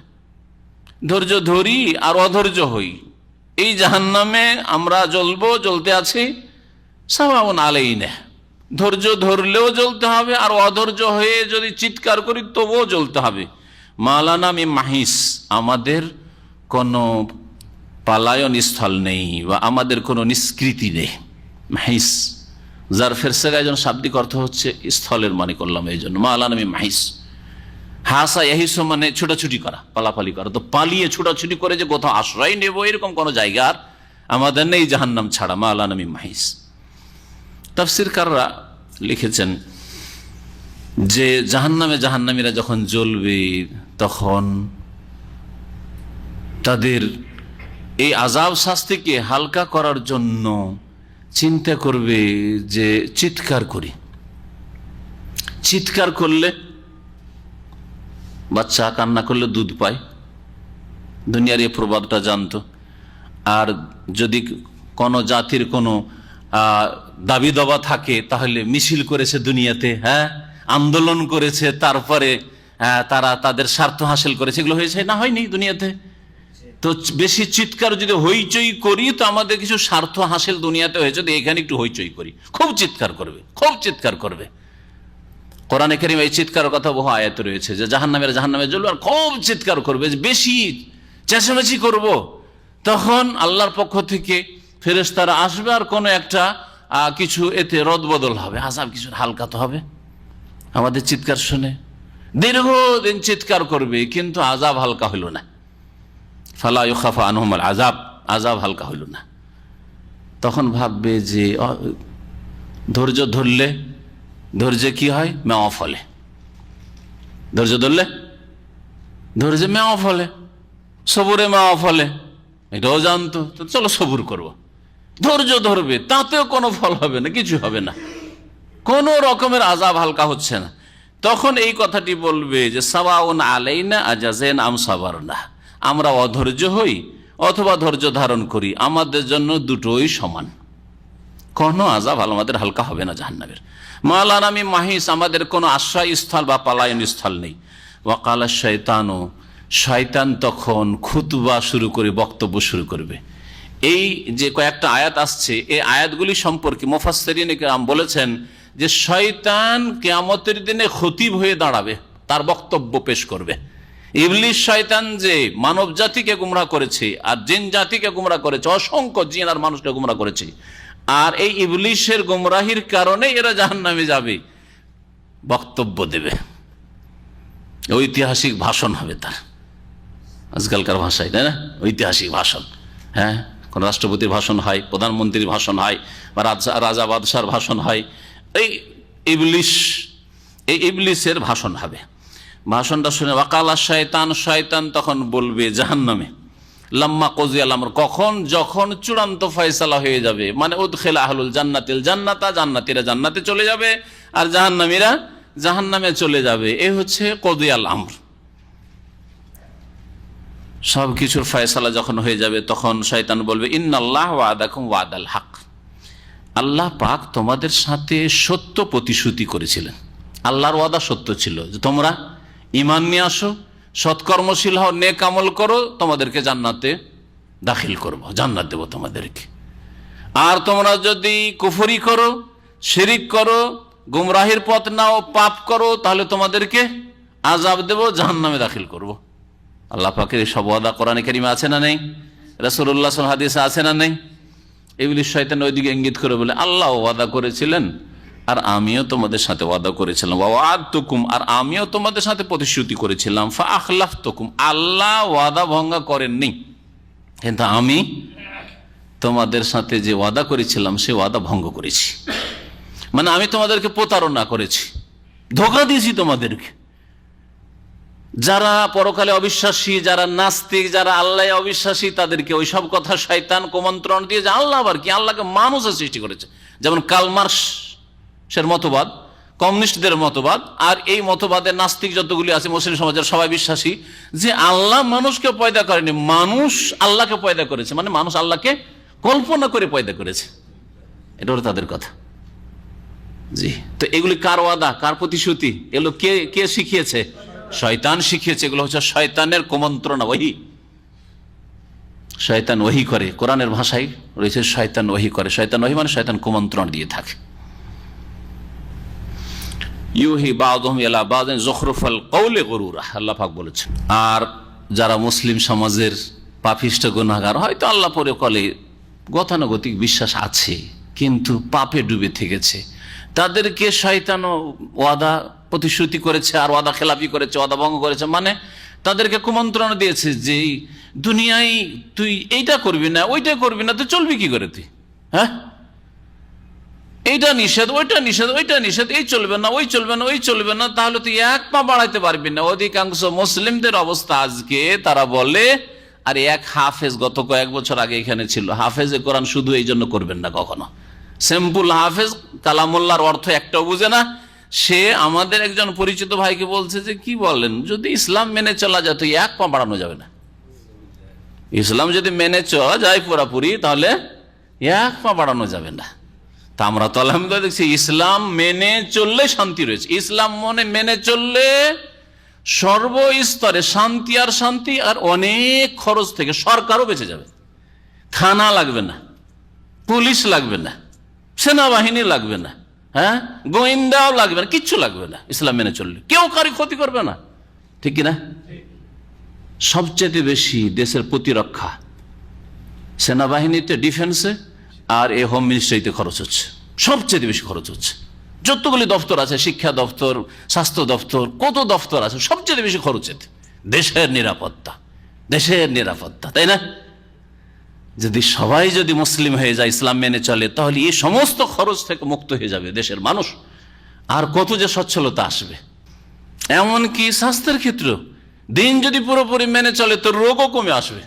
ধৈর্য ধরি আর অধৈর্য হই, এই জাহান্নামে আমরা জ্বলবো, জ্বলতে আছি। সাওয়াউন আলাইনা, ধৈর্য ধরলেও জ্বলতে হবে, আর অধৈর্য হয়ে যদি চিৎকার করি তবুও জ্বলতে হবে। মা লানা মিন মাহিস, আমাদের কোনো পালায়ন স্থল নেই বা আমাদের কোনো নিষ্কৃতি নেই। মাহিস যার ফেরসেগা, একজন শাব্দিক অর্থ হচ্ছে স্থলের মানে করলাম, এই জন্য মা লানা মিন মাহিস। হাসা ইয়াহিস মানে ছুটাছুটি করা, পালাপালি করা। তো পালিয়ে ছুটাছুটি করে যে কোথাও আশ্রয় নেব এরকম কোনো জায়গা আর আমাদের নেই জাহান্নাম ছাড়া। মা লানা মিন মাহিস। তাফসীরকাররা লিখেছেন যে জাহান্নামীরা যখন জ্বলবে তখন তাদের এই আযাব শাস্তিকে হালকা করার জন্য চিন্তা করবে যে চিৎকার করি। চিৎকার করলে, বাচ্চা কান্না করলে দুধ পায়, দুনিয়ার এই প্রবাদটা জানতো। আর যদি কোনো জাতির কোনো দাবি দাবা থাকে তাহলে মিছিল করেছে দুনিয়াতে, হ্যাঁ, আন্দোলন করেছে, তারপরে তারা তাদের স্বার্থ হাসিল করেছে, এগুলো হয়েছে না, হয়নি দুনিয়াতে? তো বেশি চিৎকার যদি হইচই করি তো আমাদের কিছু স্বার্থ হাসিল দুনিয়াতে হয়েছে, তো এখানে একটু হইচই করি, খুব চিৎকার করবে, খুব চিৎকার করবে। কোরআনে কারীমে এই চিৎকারের কথা বহু আয়াত রয়েছে যে জাহান্নামে জ্বলবে আর খুব চিৎকার করবে, বেশি চেঁচামেচি করব। তখন আল্লাহর পক্ষ থেকে ফেরেশতারা আসবে আর কোনো একটা কিছু এতে রদবদল হবে, আযাব কিছু হালকা তো হবে। আমাদের চিৎকার শুনে দীর্ঘদিন চিৎকার করবে কিন্তু আযাব হালকা হইল না। ফালা ইউখাফা আনহুমুল আযাব, আযাব হালকা হইল না। তখন ভাববে যে ধৈর্য ধরলে, ধৈর্য কি হয়? মেওয়া ফলে। ধৈর্য ধরলে ধৈর্য মেওয়া ফলে, সবুরে মেওয়া ফলে, এটাও জানতো। তো চলো সবুর করবো। ধৈর্য ধরবে, তাতেও কোনো ফল হবে না, কিছু হবে না, কোন রকমের আযাব হালকা হচ্ছে না। তখন এই কথাটি বলবে যে সাওয়াউন আলাইনা আজাযিনা আম সাবারনা, আমরা অধৈর্য হই অথবা ধৈর্য ধারণ করি, আমাদের জন্য দুটোই সমান, কোনো আযাব আমাদের হালকা হবে না জাহান্নামের। মা লানা মিন মাহিস, আমাদের কোনো আশ্রয়স্থল বা পালায়ন স্থল নেই। ওয়াকালা শাইতানু, শয়তান তখন খুতবা শুরু করে, বক্তব্য শুরু করবে। এই যে কয়েকটা আয়াত আসছে, এই আয়াতগুলি সম্পর্কে মুফাসসিরিন কিরাম বলেছেন যে শয়তান কিয়ামতের দিনে খতিব হয়ে দাঁড়াবে, তার বক্তব্য পেশ করবে। ইবলিস শয়তান যে মানব জাতিকে গুমরাহ করেছে আর জিন জাতিকে গুমরাহ করেছে, অসংখ্য জিন আর মানুষকে গুমরাহ করেছে, আর এই ইবলিসের গুমরাহির কারণে এরা জাহান্নামে যাবে, বক্তব্য দেবে, ঐতিহাসিক ভাষণ হবে তার। আজকালকার ভাষায়, তাই না, ঐতিহাসিক ভাষণ। হ্যাঁ, কোন রাষ্ট্রপতির ভাষণ হয়, প্রধানমন্ত্রীর ভাষণ হয়, বা রাজা বাদশার ভাষণ হয়, এই ইবলিসের ভাষণ হবে। ভাষণটা শুনে ওয়াকালা শায়তান, শয়তান তখন বলবে জাহান্নামে, লাম্মা কুযিয়াল আমর, কখন? যখন চূড়ান্ত ফয়সালা হয়ে যাবে, মানে উদখিলা আহলুল জান্নাতিল জান্নাতা, জান্নাতীরা জান্নাতে চলে যাবে আর জাহান্নামীরা জাহান্নামে চলে যাবে। এই হচ্ছে কুযিয়াল আমর। সবকিছুর ফয়সালা যখন হয়ে যাবে তখন শয়তান বলবে ইন্নাল্লাহ ওয়াদাকুম ওয়াদাল হক, আল্লাহ পাক তোমাদের সাথে সত্য প্রতিশ্রুতি করেছিলেন। আল্লাহর ওয়াদা সত্য ছিল যে তোমরা ঈমান নিয়ে আসো, সৎকর্মশীল হও, নেক আমল করো, তোমাদেরকে জান্নাতে দাখিল করব, জান্নাত দেব তোমাদেরকে। আর তোমরা যদি কুফরি করো, শিরিক করো, গুমরাহির পথ নাও, পাপ করো, তাহলে তোমাদেরকে আযাব দেব, জাহান্নামে দাখিল করব। আল্লাহ পাকের সব ওয়াদা কোরআনে কারীমে আছে না নেই? রাসূলুল্লাহ সাল্লাল্লাহু আলাইহি ওয়াসাল্লাম হাদিসে আছে না নেই? ইবলিস শয়তান ওইদিকে ইঙ্গিত করে বলে আল্লাহ ওয়াদা করেছিলেন আর আমিও তোমাদের সাথে ওয়াদা করেছিলাম, ওয়া'আদতুকুম, আর আমিও তোমাদের সাথে প্রতিশ্রুতি করেছিলাম, ফাআখলাফতুকুম, আল্লাহ ওয়াদা ভঙ্গ করেননি, কিন্তু আমি তোমাদের সাথে যে ওয়াদা করেছিলাম সে ওয়াদা ভঙ্গ করেছি। মানে আমি তোমাদেরকে প্রতারণা করেছি, ধোঁকা দিয়েছি তোমাদেরকে। যারা পরকালে অবিশ্বাসী, যারা নাস্তিক, যারা আল্লাহ অবিশ্বাসী, তাদেরকে ওই সব কথা শয়তান কুমন্ত্রণ দিয়ে যে আল্লাহ আবার কি, আল্লাহকে মানুষের সৃষ্টি করেছে। যেমন কার্ল মার্কসের মতবাদ, কমিউনিস্টদের মতবাদ, আর এই মতবাদের নাস্তিক যতগুলি আছে মুসলিম সমাজের সবাই বিশ্বাসী যে আল্লাহ মানুষকে পয়দা করেনি, মানুষ আল্লাহকে পয়দা করেছে, মানে মানুষ আল্লাহকে কল্পনা করে পয়দা করেছে। এটা হলো তাদের কথা। জি, তো এগুলি কার ওয়াদা, কার প্রতিশ্রুতি? এগুলো কে শিখিয়েছে? শয়তান শিখিয়েছে। এগুলো হচ্ছে শয়তানের কুমন্ত্রণা, ওহী। শয়তান ওহী করে, কোরআনের ভাষায় রয়েছে শয়তান ওহী করে। শয়তান ওহী মানে শয়তান কুমন্ত্রণ দিয়ে থাকে। ইউহি বা'দুহুম ইলা বা'দিন যুখরুফাল কওলি গুরুরা, আল্লাহ পাক বলেছেন। আর যারা মুসলিম সমাজের পাপিষ্ঠ গুনাহগার, হয়তো আল্লাহ পরকালে গতানুগতিক বিশ্বাস আছে কিন্তু পাপে ডুবে থেকেছে, তাদেরকে শয়তান ওয়াদা প্রতিশ্রুতি করেছে আর ওয়াদা খেলাপি করেছে, ওয়াদা ভঙ্গ করেছে। মানে তাদেরকে কুমন্ত্রণা দিয়েছে যে দুনিয়ায় তুই এইটা করবি না, ওইটা করবি না, তুই চলবি কি করে? তুই হ্যাঁ, এইটা নিষেধ, ওইটা নিষেধ, ওইটা নিষেধ, এই চলবে না, ওই চলবে না, ওই চলবে না, তাহলে তুই এক পা বাড়াইতে পারবি না। অধিকাংশ মুসলিমদের অবস্থা আজকে, তারা বলে আর এক হাফেজ গত কয়েক বছর আগে এখানে ছিল, হাফেজে কোরআন শুধু এই জন্য করবেন না কখনো। সিম্পল হাফেজ, কালামুল্লাহর অর্থ একটাও বুঝে না। সে আমাদের একজন পরিচিত ভাইকে বলছে যে কি বলেন, যদি ইসলাম মেনে চলা যায় তো এক পা বাড়ানো যাবে না। ইসলাম যদি মেনে চলা যায় পুরাপুরি, তাহলে এক পা বাড়ানো যাবে না। তা আমরা তো আলহামদুলিল্লাহ দেখছি ইসলাম মেনে চললে শান্তি রয়েছে। ইসলাম মেনে চললে সর্বস্তরে শান্তি আর শান্তি, আর অনেক খরচ থেকে সরকারও বেঁচে যাবে। থানা লাগবে না, পুলিশ লাগবে না, সেনাবাহিনী লাগবে না, হ্যাঁ, গোয়েন্দাও লাগবে না, কিচ্ছু লাগবে না। ইসলাম মেনে চললে কেউ কারো ক্ষতি করবে না, ঠিক কিনা? সবচেয়ে বেশি দেশের প্রতিরক্ষা সেনাবাহিনীতে, ডিফেন্সে আর এই হোম মিনিস্ট্রিতে খরচ হচ্ছে, সবচেয়ে বেশি খরচ হচ্ছে। যতগুলি দপ্তর আছে, শিক্ষা দপ্তর, স্বাস্থ্য দপ্তর, কত দপ্তর আছে, সবচেয়ে বেশি খরচ হচ্ছে দেশের নিরাপত্তা, দেশের নিরাপত্তা, তাই না? যদি সবাই যদি মুসলিম হয়ে যায়, ইসলাম মেনে চলে, তাহলে এই সমস্ত খরচ থেকে মুক্ত হয়ে যাবে দেশের মানুষ। আর কত যে সচ্ছলতা আসবে। এমনকি স্বাস্থ্যের ক্ষেত্র, দিন যদি পুরোপুরি মেনে চলে তো রোগও কমে আসবে,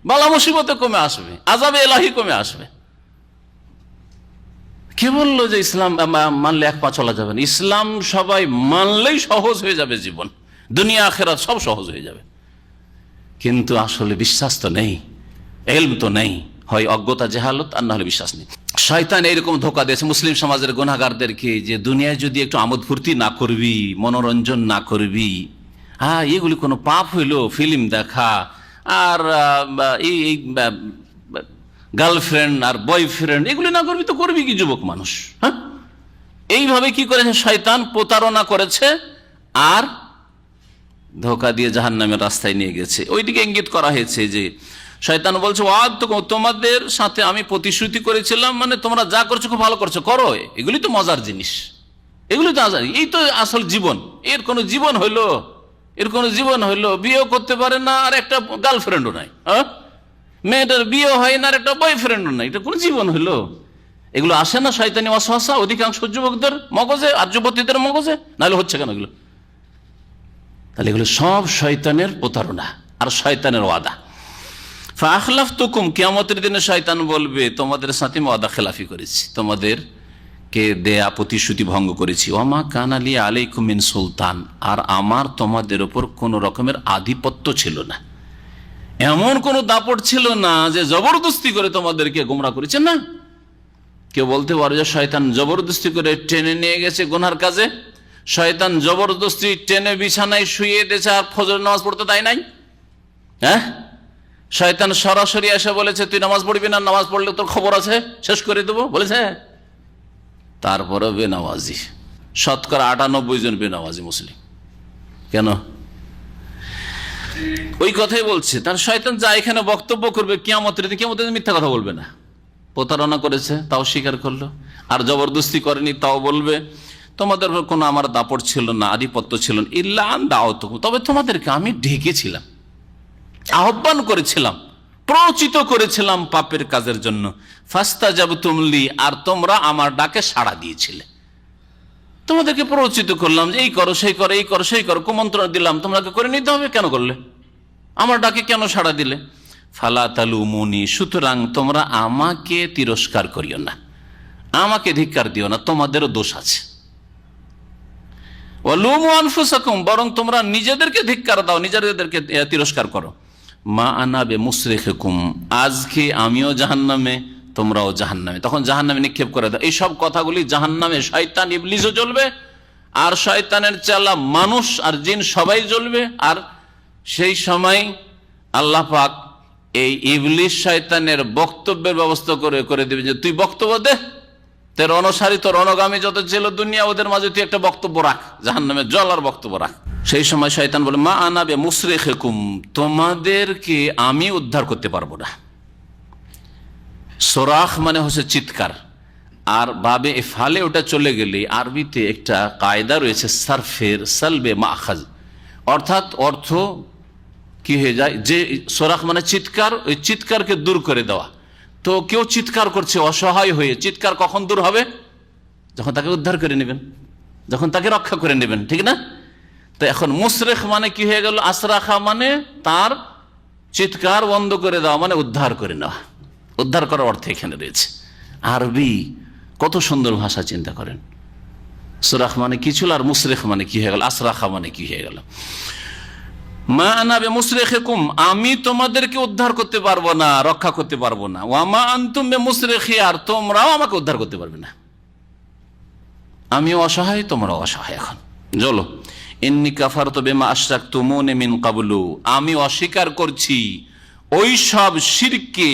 বালা মুসিবতে কমে আসবে, আযাবে এলাহি কমে আসবে। কে বললো যে ইসলাম মানলে এক পা চলা যাবে না? ইসলাম সবাই মানলেই সহজ হয়ে যাবে জীবন, দুনিয়া আখিরাত সব সহজ হয়ে যাবে। কিন্তু আসলে বিশ্বাস তো নেই, ইলম তো নেই, হয় অজ্ঞতা, জাহালত, আর না হলে বিশ্বাস নেই। শয়তান এইরকম ধোঁকা দিয়েছে মুসলিম সমাজের গুনাহগারদেরকে যে দুনিয়ায় যদি একটু আমোদ ফুর্তি না করবি, মনোরঞ্জন না করবি, হ্যাঁ, এগুলি কোনো পাপ হইল? ফিল্ম দেখা আর এই গার্লফ্রেন্ড আর বয়ফ্রেন্ড, এগুলি না করবি তো করবি কি যুবক মানুষ? হ্যাঁ, এইভাবে কি করেছে শয়তান? প্রতারণা করেছে আর ধোঁকা দিয়ে জাহান্নামের রাস্তায় নিয়ে গেছে। ওইদিকে ইঙ্গিত করা হয়েছে যে শয়তান বলছে তোমাদের সাথে আমি প্রতিশ্রুতি করেছিলাম, মানে তোমরা যা করছো খুব ভালো করছো, করো, এগুলি তো মজার জিনিস, এগুলি তো এই তো আসল জীবন। এর কোনো জীবন হইলো? এর কোনো জীবন হইলো? বিয়েও করতে পারে না আর একটা গার্লফ্রেন্ডও নাই, হ্যাঁ, মেয়েটার বিয়ে হয় না আর একটা বয়ফ্রেন্ডও নাই, এটা কোন জীবন হইলো? এগুলো আসে না শয়তানি ওয়াসওয়াসা অধিকাংশ যুবকদের মগজে আর যুবতীদের মগজে? নাহলে হচ্ছে কেন এগুলো? তাহলে এগুলো সব শয়তানের প্রতারণা আর শয়তানের ওয়াদা। ফাআখলাফতুকুম, কিয়ামতের দিনে শয়তান বলবে তোমাদের সাথে ওয়াদা খেলাফি করেছি, তোমাদেরকে দেয়া প্রতিশ্রুতি ভঙ্গ করেছি। ওয়ামা কানা লি আলাইকুম মিন সুলতান, আর আমার তোমাদের উপর কোন রকমের আধিপত্য ছিল না, এমন কোন দাপট ছিল না যে জবরদস্তি করে তোমাদেরকে গোমরা করেছেন। না কেউ বলতে পারো যে শয়তান জবরদস্তি করে টেনে নিয়ে গেছে গুনার কাজে, শয়তান জবরদস্তি টেনে বিছানায় শুয়ে দিয়েছে আর ফজর নামাজ পড়তে দেয় নাই? হ্যাঁ, শয়তান সরাসরি এসে বলেছে তুই নামাজ পড়বি না, নামাজ পড়লে তোর খবর আছে, শেষ করে দেবো বলেছে? তারপরে বেনামাজি, শতকরা 98 জন বেনামাজি মুসলিম। কেন? ওই কথাই বলছে। তার শয়তান যা এখানে বক্তব্য করবে কিয়ামতের দিন, কিয়ামতের দিন মিথ্যা কথা বলবে না, প্রতারণা করেছে তাও স্বীকার করলো, আর জবরদস্তি করেনি তাও বলবে। তোমাদের কোনো আমার দাপট ছিল না, আধিপত্য ছিল না, ইল্লা আন দাওতুকুম, তবে তোমাদেরকে আমি ডেকেছিলাম, আহ্বান করেছিলাম, প্ররোচিত করেছিলাম পাপের কাজের জন্য। ফাস্তাজাবতুম লি, আর তোমরা আমার ডাকে সাড়া দিয়েছিলে। তোমাদেরকে প্ররোচিত করলাম যে এই করো সেই করো, এই করো সেই করো, কুমন্ত্রণ দিলাম, তোমরা করে নিতে হবে, কেন করলে? আমার ডাকে কেন সাড়া দিলে? ফালা তালুমুনি, সুতরাং তোমরা আমাকে তিরস্কার করিও না, আমাকে ধিক্কার দিও না, তোমাদেরও দোষ আছে। ওয়ালুমু আনফুসাকুম, বরং তোমরা নিজেদেরকে ধিক্কার দাও, নিজেদেরকে তিরস্কার করো। মা আনা বিমুসরিখিকুম, আজকে আমিও জাহান্নামে, তোমরাও জাহান্নামে। তখন জাহান্নামে নিক্ষেপ করে দাও। এইসব কথাগুলি জাহান্নামে শয়তান ইবলিসও জ্বলবে, আর শয়তানের চেলা মানুষ আর জিন সবাই জ্বলবে। আর সেই সময় আল্লাহ পাক এই ইবলিস শয়তানের বক্তব্যের ব্যবস্থা করে দেবে যে তুই বক্তব্য দে, তোর অনুসারী তোর অনুগামী যত ছিল দুনিয়া, ওদের মাঝে তুই একটা বক্তব্য রাখ, জাহান্নামে জ্বলার বক্তব্য রাখ। সেই সময় শয়তান বলে মা আনা বিমুসরিখিকুম, তোমাদেরকে আমি উদ্ধার করতে পারবো না। সোরাখ মানে হচ্ছে চিৎকার, আর বাবে ফালে ওটা চলে গেলে আরবিতে একটা কায়দা রয়েছে সারফের সালবে মাখাজ, অর্থাৎ অর্থ কি হয়ে যায় যে সোরাখ মানে চিৎকার, ওই চিৎকারকে দূর করে দেওয়া। তো কেউ চিৎকার করছে অসহায় হয়ে, চিৎকার কখন দূর হবে? যখন তাকে উদ্ধার করে নেবেন, যখন তাকে রক্ষা করে নেবেন, ঠিক না? তো এখন মুসরেখ মানে কি হয়ে গেল? আসরাখা মানে তার চিৎকার বন্ধ করে দেওয়া, মানে উদ্ধার করে নেওয়া, উদ্ধার করার অর্থ এখানে রয়েছে। আরবি কত সুন্দর ভাষা, চিন্তা করেন। সুরাখ মানে কি ছিল, আর মুসরেখ মানে কি হয়ে গেল, আসরাখা মানে কি হয়ে গেল। মা আনা বিমুসরিখিকুম, আমি তোমাদেরকে উদ্ধার করতে পারবো না, রক্ষা করতে পারবো না। ওয়া মা আনতুম বিমুসরিখি, আর তোমরাও আমাকে উদ্ধার করতে পারবে না। আমিও অসহায়, তোমরাও অসহায়। এখন চলো, ইন্নী কাফারতু বিমা আশরাকতুমুনি মিন ক্বাবলু, আমি অস্বীকার করছি ওই সব শিরকে,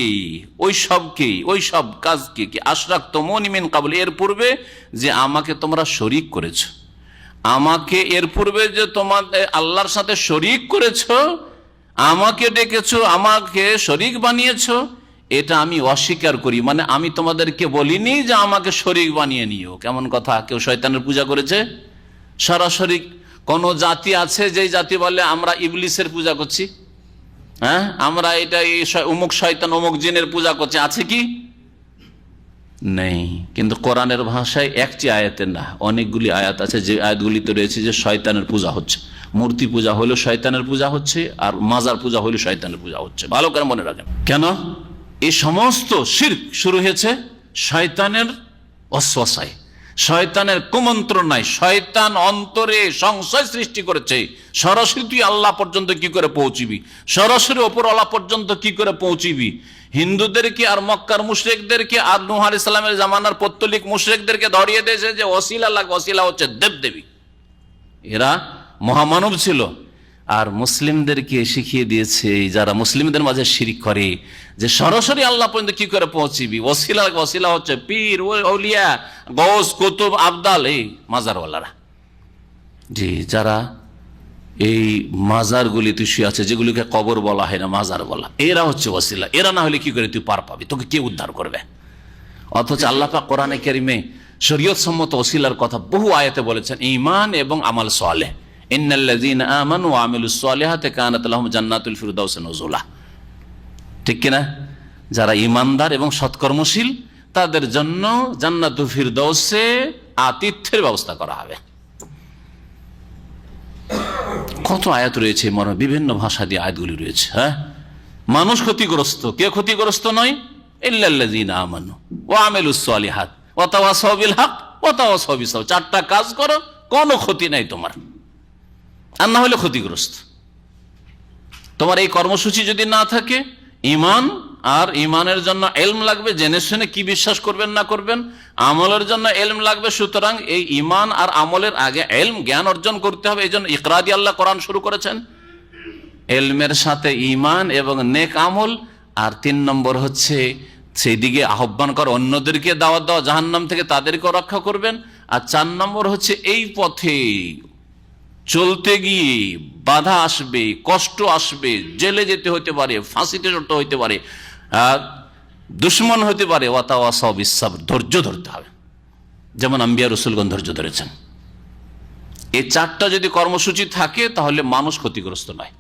ওই সব কাজকে কি আশরাকতুমুনি মিন ক্বাবলু, এর পূর্বে যে আমাকে তোমরা শরীক করেছো, আমাকে এর পূর্বে যে তোমাদের আল্লাহর সাথে শরীক করেছো, আমাকে ডেকেছো, আমাকে শরীক বানিয়েছো, এটা আমি অস্বীকার করি। মানে আমি তোমাদেরকে বলিনি যে আমাকে শরীক বানিয়ে নিও। কেমন কথা! কেউ শয়তানের পূজা করেছে সরাসরি? কোন জাতি আছে যে জাতি বলে আমরা ইবলিসের পূজা করছি, হ্যাঁ আমরা এটা অমুক শয়তান অমুক জিনের পূজা করছে, আছে কি? নেই। কিন্তু কোরআনের ভাষায় একটি আয়াতের না, অনেকগুলি আয়াত আছে যে আয়াতগুলিতে রয়েছে যে শয়তানের পূজা হচ্ছে, মূর্তি পূজা হলেও শয়তানের পূজা হচ্ছে, আর মাজার পূজা হলেও শয়তানের পূজা হচ্ছে। ভালো করে মনে রাখেন। কেন? এই সমস্ত শিরক শুরু হয়েছে শয়তানের ওয়াসওয়াসায়, শয়তানের কুমন্ত্রণায়। শয়তান অন্তরে সংশয় সৃষ্টি করেছে, সরাসরি তুই আল্লাহ পর্যন্ত কি করে পৌঁছিবি, সরাসরি ওপরওয়ালা পর্যন্ত কি করে পৌঁছিবি। হিন্দুদেরকে আর মক্কার মুশরিকদেরকে আর নূহ আলাইহিস সালামের জামানার পৌত্তলিক মুশরিকদেরকে ধরিয়ে দিয়েছে যে ওসিলা লাগবে, ওসিলা হচ্ছে দেবদেবী, এরা মহামানব ছিল। আর মুসলিমদেরকে শিখিয়ে দিয়েছে, যারা মুসলিমদের মাঝে শিরক করে, যে সরাসরি আল্লাহ পর্যন্ত কি করে পৌঁছিবি, ওসিলা, ওসিলা হচ্ছে পীর, আউলিয়া, গৌস, কুতুব, আবদাল, এই মাজারওয়ালারা। জি, যারা এই মাজারগুলিতে শুয়ে আছে, যেগুলিকে কবর বলা হয় না, মাজার বলা, এরা হচ্ছে ওসিলা। এরা না হলে কি করে তুই পার পাবি, তোকে কে উদ্ধার করবে? অথচ আল্লাহ পাক কোরআনে কারিমে শরীয়ত সম্মত ওসিলার কথা বহু আয়াতে বলেছেন, ঈমান এবং আমাল সালেহ। ইন্নাল্লাযীনা আমানু ওয়া আমিলুস সালিহাতি কানাত লাহুম জান্নাতুল ফিরদাউস নুজুলা। ঠিক কিনা? যারা ঈমানদার এবং সৎকর্মশীল, তাদের জন্য জান্নাতুল ফিরদাউসে আতিথ্যের ব্যবস্থা করা হবে। কত আয়াত রয়েছে, বিভিন্ন ভাষা দিয়ে আয়াতগুলি রয়েছে। হ্যাঁ, মানুষ ক্ষতিগ্রস্ত, কে ক্ষতিগ্রস্ত নয়? ইল্লাল্লাযীনা আমানু ওয়া আমিলুস সালিহাত ওয়া তাওয়াসাউ বিল হক ওয়া তাওয়াসাউ বিস সাবর। চারটা কাজ করো, কোনো ক্ষতি নাই তোমার, আর না হলে ক্ষতিগ্রস্ত। তোমার এই কর্মসূচি যদি না থাকে, ঈমান, আর ঈমানের জন্য ইলম লাগবে, জেনে শুনে কি বিশ্বাস করবেন না করবেন। আমলের জন্য ইলম লাগবে, সুতরাং এই ঈমান আর আমলের আগে ইলম, জ্ঞান অর্জন করতে হবে। এই জন্য ইকরা দিয়ে আল্লাহ কোরআন শুরু করেছেন, ইলমের সাথে ঈমান এবং নেক আমল। আর 3 নম্বর হচ্ছে সেই দিকে আহ্বান করা, অন্যদেরকে দাওয়াত দেওয়া জাহান্নাম থেকে, তাদেরকেও রক্ষা করবেন। আর 4 নম্বর হচ্ছে এই পথে চলতে গিয়ে বাধা আসবে, কষ্ট আসবে, জেলে যেতে হতে পারে, ফাঁসিতে চড়তে হতে পারে, দুশ্মন হতে পারে, ওয়াতাওয়াসাউ বিসসাবর, ধৈর্য ধরতে হবে, যেমন আম্বিয়া রসুলগণ ধৈর্য ধরেছেন। এই চারটা যদি কর্মসূচি থাকে তাহলে মানুষ ক্ষতিগ্রস্ত নয়।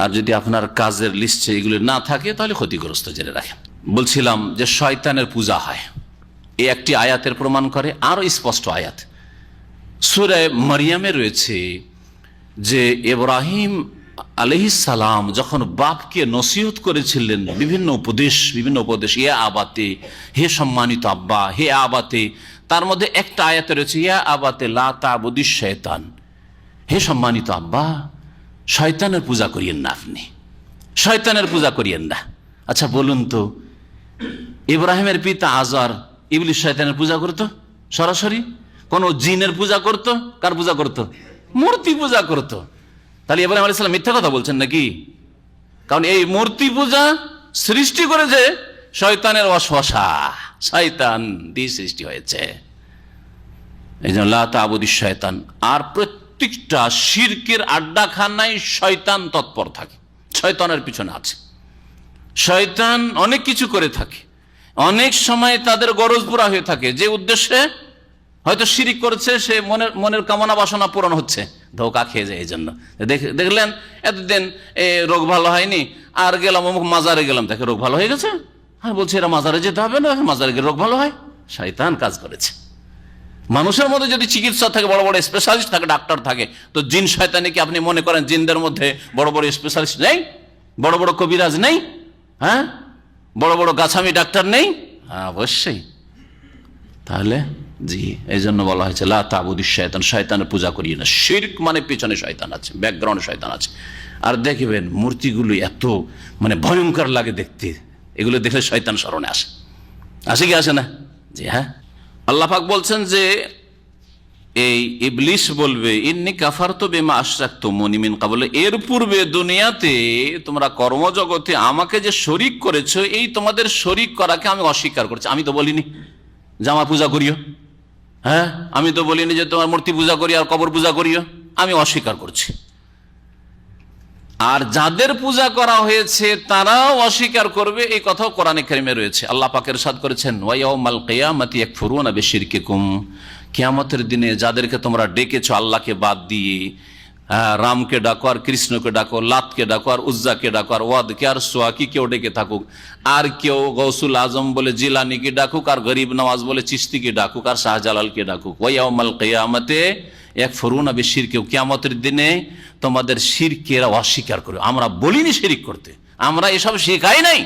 আর যদি আপনার কাজের লিস্টে এগুলো না থাকে তাহলে ক্ষতিগ্রস্ত, জেনে রাখেন। বলছিলাম যে শয়তানের পূজা হয়, এই একটি আয়াতের প্রমাণ করে। আরো স্পষ্ট আয়াত সূরা মারিয়ামে রয়েছে যে ইব্রাহিম আলাইহিস সালাম যখন বাপকে নসিহত করেছিলেন বিভিন্ন উপদেশ, ইয়া আবাতে, হে সম্মানিত আব্বা, হে আবাতে, তার মধ্যে একটা আয়াতে রয়েছে ইয়া আবাতে লা তা'বুদিশ শয়তান, হে সম্মানিত আব্বা, শয়তানের পূজা করিয়েন না, আপনি শয়তানের পূজা করিয়েন না। আচ্ছা বলুন তো, ইব্রাহিমের পিতা আজর ইবলিস শয়তানের পূজা করতো সরাসরি? কোন জিনের পূজা করতো? কার পূজা করতো? মূর্তি পূজা করতো। তাহলে ইব্রাহিম আলাইহিস সালাম মিথ্যা কথা বলছেন নাকি? কারণ এই মূর্তি পূজা সৃষ্টি করেছে শয়তানের ওয়াসওয়াসা, শয়তান দিয়ে সৃষ্টি হয়েছে। এই জন্য লা তা'বুদিশ শয়তান। আর প্রত্যেকটা শিরকের আড্ডাখানায় শয়তান তৎপর থাকে, শয়তানের পিছনে আছে। শয়তান অনেক কিছু করে থাকে, অনেক সময় তাদের গরজ পুরা হয়ে থাকে, যে উদ্দেশ্যে হয়তো শিরিক করেছে সে মনের কামনা বাসনা পূরণ হচ্ছে, ধোকা খেয়ে যায়। এই জন্য দেখলেন এতদিন রোগ ভালো হয়নি, আর গেলাম অমুক মাজারে গেলাম, তাকে রোগ ভালো হয়ে গেছে, আর বলছে এরা মাজারে যেতে হবে না, মাজারে গেলে রোগ ভালো হয়। শয়তান কাজ করেছে। মানুষের মধ্যে যদি চিকিৎসা থাকে, বড় বড় স্পেশালিস্ট থাকে, ডাক্তার থাকে, তো জিন শয়তানি কি আপনি মনে করেন জিনদের মধ্যে বড় বড় স্পেশালিস্ট নেই, বড় বড় কবিরাজ নেই, হ্যাঁ, বড় বড় গাছামি ডাক্তার নেই? অবশ্যই। তাহলে জি, এই জন্য বলা হয়েছে লা তা'বুদিশ শয়তান, শয়তানের পূজা করিয়ে না। শিরক মানে পেছনে শয়তান আছে, ব্যাকগ্রাউন্ডে শয়তান আছে। আর দেখবেন মূর্তিগুলো এত ভয়ঙ্কর লাগে দেখতে, এগুলো দেখলে শয়তান স্মরণে আসে কি আসে না? জি হ্যাঁ। আল্লাহ পাক বলছেন যে এই ইবলিস বলবে ইন্নী কাফারতু বিমা আশরাকতুমুনি মিন ক্বাবল, এর পূর্বে দুনিয়াতে তোমরা কর্মজগতে আমাকে যে শরীক করেছো, এই তোমাদের শরীক করাকে আমি অস্বীকার করছি। আমি তো বলিনি যে আমার পূজা করিও, হ্যাঁ, আমি তো বলিনি যে তোমার মূর্তি পূজা করি আর কবর পূজা করিও, আমি অস্বীকার করছি। আর যাদের পূজা করা হয়েছে তারাও অস্বীকার করবে, এই কথাও কোরআনে কারিমে রয়েছে। আল্লাহ পাক ইরশাদ করেছেন ওয়া ইয়াউমাল কিয়ামাতি ইয়াকফুরুনা বিশিরকিকুম, কিয়ামতের দিনে যাদেরকে তোমরা ডেকেছো আল্লাহকে বাদ দিয়ে, রামকে ডাকো আর কৃষ্ণকে ডাকো, লাতকে ডাকো আর উজ্জাকে ডাকো আর ওয়াদকে আর সোয়াকি কেউ ডেকে থাকুক, আর কেউ গৌসুল আজম বলে জিলানিকে ডাকুক, আর গরিব নওয়াজ বলে চিশতিকে ডাকুক, আর শাহজালালকে ডাকুক, ওয়া ইয়াউমাল কিয়ামাতে ইয়াকফুরুনা বিশিরকিকুম, কিয়ামতের দিনে তোমাদের শিরকের অস্বীকার করবে। আমরা বলিনি শিরিক করতে, আমরা এসব শেখাই নাই,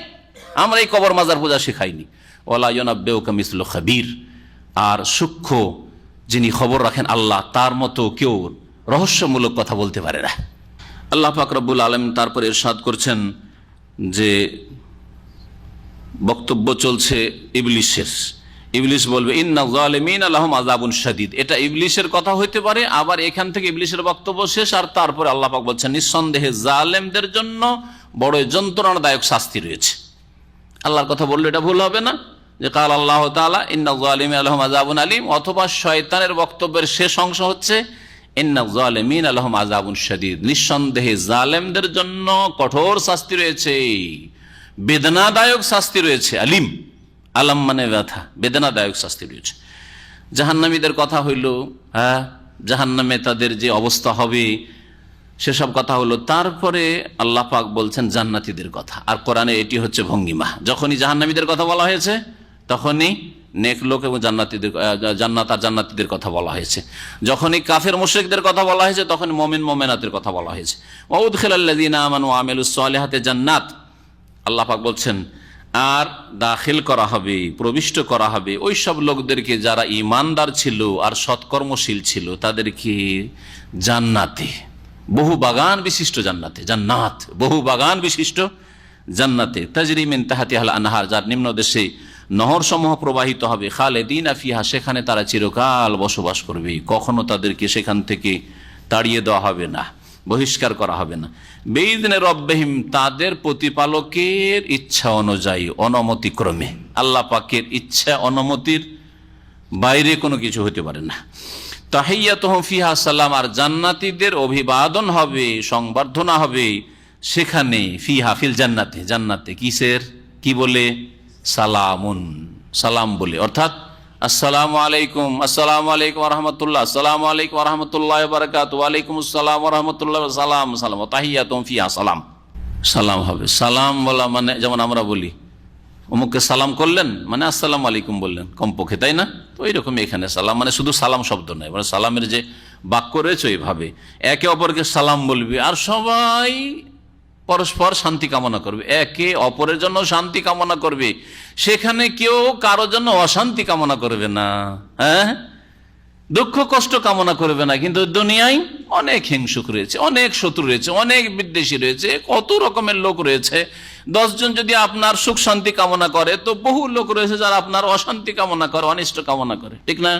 আমরা এই কবর মাজার পূজা শেখাইনি। ওয়ালা ইউনাব্বিউকা মিসলু খাবীর, আর সূক্ষ্ম যিনি খবর রাখেন আল্লাহ, তার মতো কেউ রহস্যমূলক কথা বলতে পারে না। আল্লাহ পাক রব্বুল আলামিন তারপরে ইরশাদ করছেন যে বক্তব্য চলছে ইবলিসের। ইবলিস বলবে ইন্না যালিমিনা লাহুম আযাবুন শাদীদ, এটা ইবলিসের কথা হইতে পারে। আবার এখান থেকে ইবলিসের বক্তব্য শেষ, আর তারপরে আল্লাহ পাক বলছেন নিঃসন্দেহে জালেমদের জন্য বড় যন্ত্রণাদায়ক শাস্তি রয়েছে। আল্লাহর কথা বললে এটা ভুল হবে না যে কাল আল্লাহ তাআলা ইন্না যালিমিনা লাহুম আযাবুন আলীম, অথবা শয়তানের বক্তব্যের শেষ অংশ হচ্ছে ইন্না যালিমিনা লাহুম আযাবুন শাদীদ, নিঃসন্দেহে জালেমদের জন্য কঠোর শাস্তি রয়েছে, বেদনাদায়ক শাস্তি রয়েছে। আলিম, আলাম মানে ব্যথা, বেদনাদায়ক শাস্তি রয়েছে। জাহান্নামীদের কথা হইল, হ্যাঁ, জাহান্নামে তাদের যে অবস্থা হবে সেসব কথা হলো। তারপরে আল্লাহ পাক বলছেন জান্নাতীদের কথা। আর কোরআনে এটি হচ্ছে ভঙ্গিমা, যখনই জাহান্নামীদের কথা বলা হয়েছে তখনই নেক লোক এবং জান্নাত আর জান্নাতীদের কথা বলা হয়েছে। যখনই কাফের মুশরিকদের কথা বলা হয়েছে তখন মুমিন মুমিনাতের কথা বলা হয়েছে। ওয়া উদখিলাল্লাযীনা আমানু ওয়া আমিলুস সালিহাতি জান্নাত, আল্লাহ পাক বলছেন আর দাখিল করা হবে, প্রবিষ্ট করা হবে ওই সব লোকদেরকে যারা ঈমানদার ছিল আর সৎকর্মশীল ছিল, তাদেরকে জান্নাতে, বহু বাগান বিশিষ্ট জান্নাতে, জান্নাত বহু বাগান বিশিষ্ট জান্নাতে, তাজরি মিন তাহতিহাল আনহার, যার নিম্ন দেশে নহর সমূহ প্রবাহিত হবে, খালিদিনা ফিহা, সেখানে তারা চিরকাল বসবাস করবে, কখনো তাদেরকে সেখান থেকে তাড়িয়ে দেওয়া হবে না, বহিষ্কার করা হবে না। বেইযনে রব্বিহিম, তাদের প্রতিপালকের ইচ্ছা অনুযায়ী, অনুমতিক্রমে, আল্লাহ পাকের ইচ্ছা অনুমতির বাইরে কোনো কিছু হতে পারে না। তাহিয়াতুহুম ফিহা সালাম, আর জান্নাতীদের অভিবাদন হবে, সংবর্ধনা হবে সেখানে, ফিহা ফিল জান্নাতে, জান্নাতে কিসের? কি বলে? সালামুন, সালাম বলে। অর্থাৎ আসসালামু আলাইকুম, আসসালামু আলাইকুম রহমতুল্লাহ, আসসালামু আলাইকুম রহমতুল্লাহ বারাকাতুহু, ওয়ালাইকুম আসসালাম রহমতুল্লাহ, সালাম সালাম, তাহিয়াতুম ফিহা সালাম, সালাম হবে। সালাম বলা মানে যেমন আমরা বলি অমুককে সালাম করলেন মানে আসসালামু আলাইকুম বললেন কমপক্ষে, তাই না? তো এইরকম এখানে সালাম মানে শুধু সালাম শব্দ নয়, মানে সালামের যে বাক্য রয়েছে ওইভাবে একে অপরকে সালাম বলবে আর সবাই পরস্পর শান্তি কামনা করবে, একে অপরের জন্য শান্তি কামনা করবে, সেখানে কেউ কারোর জন্য অশান্তি কামনা করবে না, হ্যাঁ, দুঃখ কষ্ট কামনা করবে না। কিন্তু দুনিয়ায় অনেক হিংসুক রয়েছে, অনেক শত্রু রয়েছে, অনেক বিদ্বেষী রয়েছে, কত রকমের লোক রয়েছে। 10 জন যদি আপনার সুখ শান্তি কামনা করে তো বহু লোক রয়েছে যারা আপনার অশান্তি কামনা করে, অনিষ্ট কামনা করে, ঠিক না?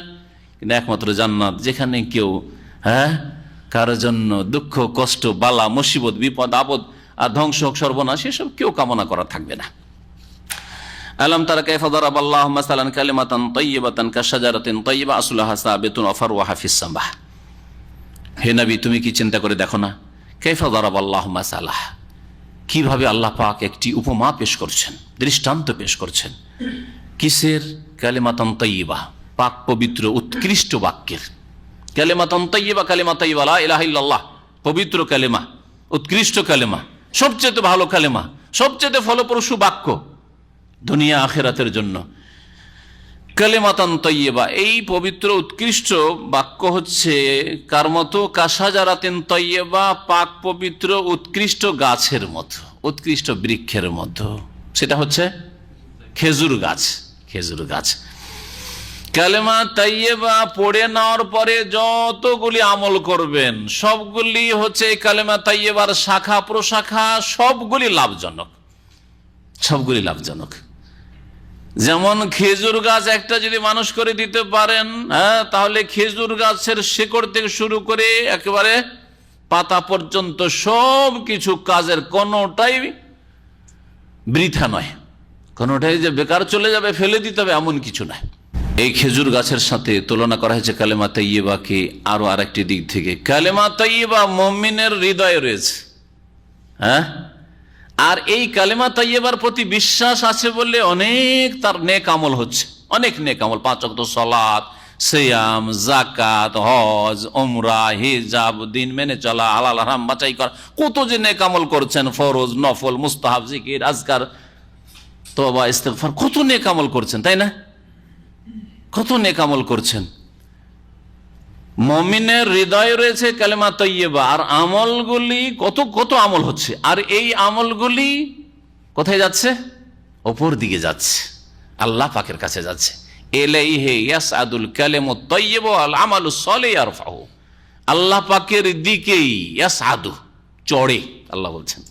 কিন্তু একমাত্র জান্নাত, যেখানে কেউ কারোর জন্য দুঃখ কষ্ট বালা মুসিবত বিপদ আপদ আর ধ্বংস সর্বনাশ এসব কেউ কামনা করা থাকবে না। আলম তারা কাইফা দারাবাল্লাহু মাসালান কালিমাতান তাইয়্যিবাতান কাশাজারাতিন তাইয়্যিবা আসলুহা সাবিতুন ওয়া ফারউহা ফিস সামাহ। হে নবী, তুমি কি চিন্তা করে দেখো না, কাইফা দারাবাল্লাহু মাসালাহ, কিভাবে আল্লাহ পাক একটি উপমা পেশ করছেন, দৃষ্টান্ত পেশ করছেন। কিসের? কালিমাতান তাইয়্যিবা, পাক পবিত্র উৎকৃষ্ট বাক্যের। কালিমাতান তাইয়্যিবা, কালিমা তাইয়্যিবা লা ইলাহা ইল্লাল্লাহ, পবিত্র কালেমা, উৎকৃষ্ট কালেমা, সবচেয়ে ভালো কালেমা, সবচেয়ে ফলপ্রসূ বাক্য দুনিয়া আখিরাতের জন্য। কালিমাতান তাইয়্যিবা, এই পবিত্র উৎকৃষ্ট বাক্য হচ্ছে কার মতো? কাশাজারাতিন তাইয়্যিবা, পাক পবিত্র উৎকৃষ্ট গাছের মতো, উৎকৃষ্ট বৃক্ষের মতো। সেটা হচ্ছে খেজুর গাছ, খেজুর গাছ। কালেমা তাইয়্যিবা পড়ে নেওয়ার পরে যতগুলি আমল করবেন সবগুলি হচ্ছে কালেমা তাইয়্যিবার শাখা প্রশাখা সবগুলি লাভজনক, সবগুলি লাভজনক। যেমন খেজুর গাছ একটা যদি মানুষ করে দিতে পারেন, তাহলে খেজুর গাছের শেকড় থেকে শুরু করে একেবারে পাতা পর্যন্ত সব কিছু কাজের কোনোটাই বৃথা নয়, কোনোটাই যে বেকার চলে যাবে ফেলে দিতে হবে এমন কিছু নয়। এই খেজুর গাছের সাথে তুলনা করা হয়েছে কালেমা তাইয়্যিবাকে আরো আরেকটি দিক থেকে। কালেমা তাইয়্যিবা মুমিনের হৃদয়ে রয়েছে, আর এই কালেমা তাইয়্যিবার প্রতি বিশ্বাস আছে বলে অনেক তার নেক আমল হচ্ছে, অনেক নেক আমল, 5 ওয়াক্ত সালাত, সিয়াম, যাকাত, হজ, উমরা, হিজাব, দিন মেনে চলা, হালাল হারাম বাছাই করা, কত যে নেক আমল করছেন, ফরজ নফল মুস্তাহাব জিকির আজকার তওবা ইস্তিগফার, কত নেক আমল করছেন, তাই না? কত নেক আমল করছেন। মুমিনের হৃদয়ে রয়েছে কালেমা তাইয়্যিবা, আর আমলগুলি কত কত আমল হচ্ছে, আর এই আমলগুলি কোথায় যাচ্ছে? ওপর দিকে যাচ্ছে, আল্লাহ পাকের কাছে যাচ্ছে। ইলাইহি ইয়াসআদুল কালিমুত তাইয়্যিব ওয়াল আমালুস সালিহ ইয়ারফাহু, আল্লাহ পাকের দিকেই ইয়াসআদু চড়ে, আল্লাহ বলছেন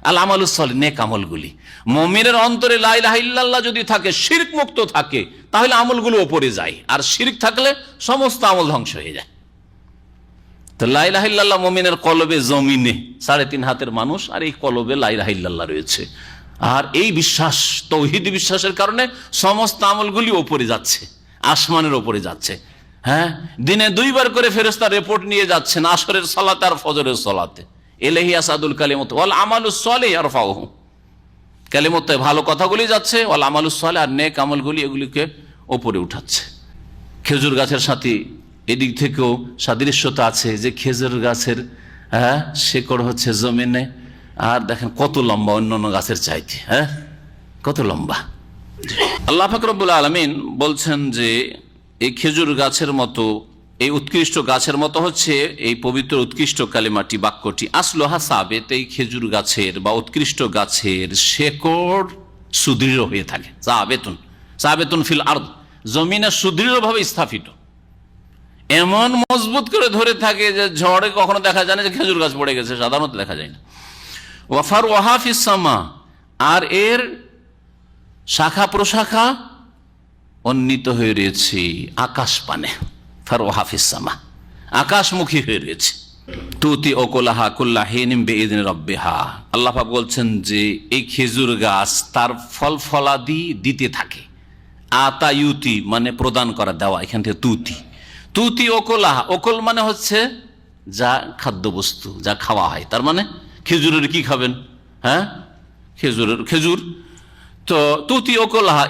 আল আমালুস সালিহ, নেক আমলগুলি। মুমিনের অন্তরে লা ইলাহা ইল্লাল্লাহ যদি থাকে, শিরক মুক্ত থাকে, তাহলে আমলগুলো উপরে যায়, আর শিরক থাকলে সমস্ত আমল ধ্বংস হয়ে যায়। তো লা ইলাহা ইল্লাল্লাহ মুমিনের কলবে জমিনে 3.5 হাতের মানুষ, আর এই কলবে লা ইলাহা ইল্লাল্লাহ রয়েছে, আর এই বিশ্বাস তৌহিদ বিশ্বাসের কারণে সমস্ত আমলগুলি উপরে যাচ্ছে, আসমানের উপরে যাচ্ছে। দিনে 2 বার করে ফেরেশতা রিপোর্ট নিয়ে যাচ্ছেন, আসরের সালাতে আর ফজরের সালাতে। ইলাইহি ইয়াসআদুল কালিমুত ওয়াল আমালুস সালিহ ইয়ারফাউহু, কালিমতে ভালো কথাগুলি যাচ্ছে, ওয়াল আমালুস সালিহ, আর নেক আমলগুলি এগুলিকে উপরে উঠাচ্ছে। খেজুর গাছের সাথে এদিক থেকেও সাদৃশ্যতা আছে, যে খেজুর গাছের শেকড় হচ্ছে জমিনে, আর দেখেন কত লম্বা অন্যান্য গাছের চাইতে, কত লম্বা। আল্লাহ পাক রব্বুল আলামিন বলছেন যে এই খেজুর গাছের মতো, এই উৎকৃষ্ট গাছের মতো হচ্ছে এই পবিত্র উৎকৃষ্ট কালিমাটি, বাক্যটি। আসলুহা সাবিত, এই খেজুর গাছের বা উৎকৃষ্ট গাছের শেকড় সুদৃঢ় হয়ে থাকে। সাবিতুন, সাবিতুন ফিল আরদ, জমিনে সুদৃঢ়ভাবে স্থাপিত, এমন মজবুত করে ধরে থাকে যে ঝড়ে কখনো দেখা যায় না যে খেজুর গাছ পড়ে গেছে, সাধারণত দেখা যায় না। ওয়া ফারউহা ফিস সামা, আর এর শাখা প্রশাখা উন্নীত হয়ে রয়েছে আকাশ পানে। ফারউহা ফিস সামা, আকাশমুখী হয়ে রয়েছে। তুতি ওকুলাহা কুল্লা হিনিম বিইذن রাব্বিহা, আল্লাহ পাক বলছেন যে এই খেজুর গাছ তার ফল ফলাদি দিতে থাকে। আতায়ুতি মানে প্রদান করা, দেওয়া, এখান থেকে তুতি। তুতি ওকুলাহা, ওকুল মানে হচ্ছে যা খাদ্যবস্তু, যা খাওয়া হয়, তার মানে খেজুরের কি খাবেন? খেজুর তো তুতি ওকুলাহা,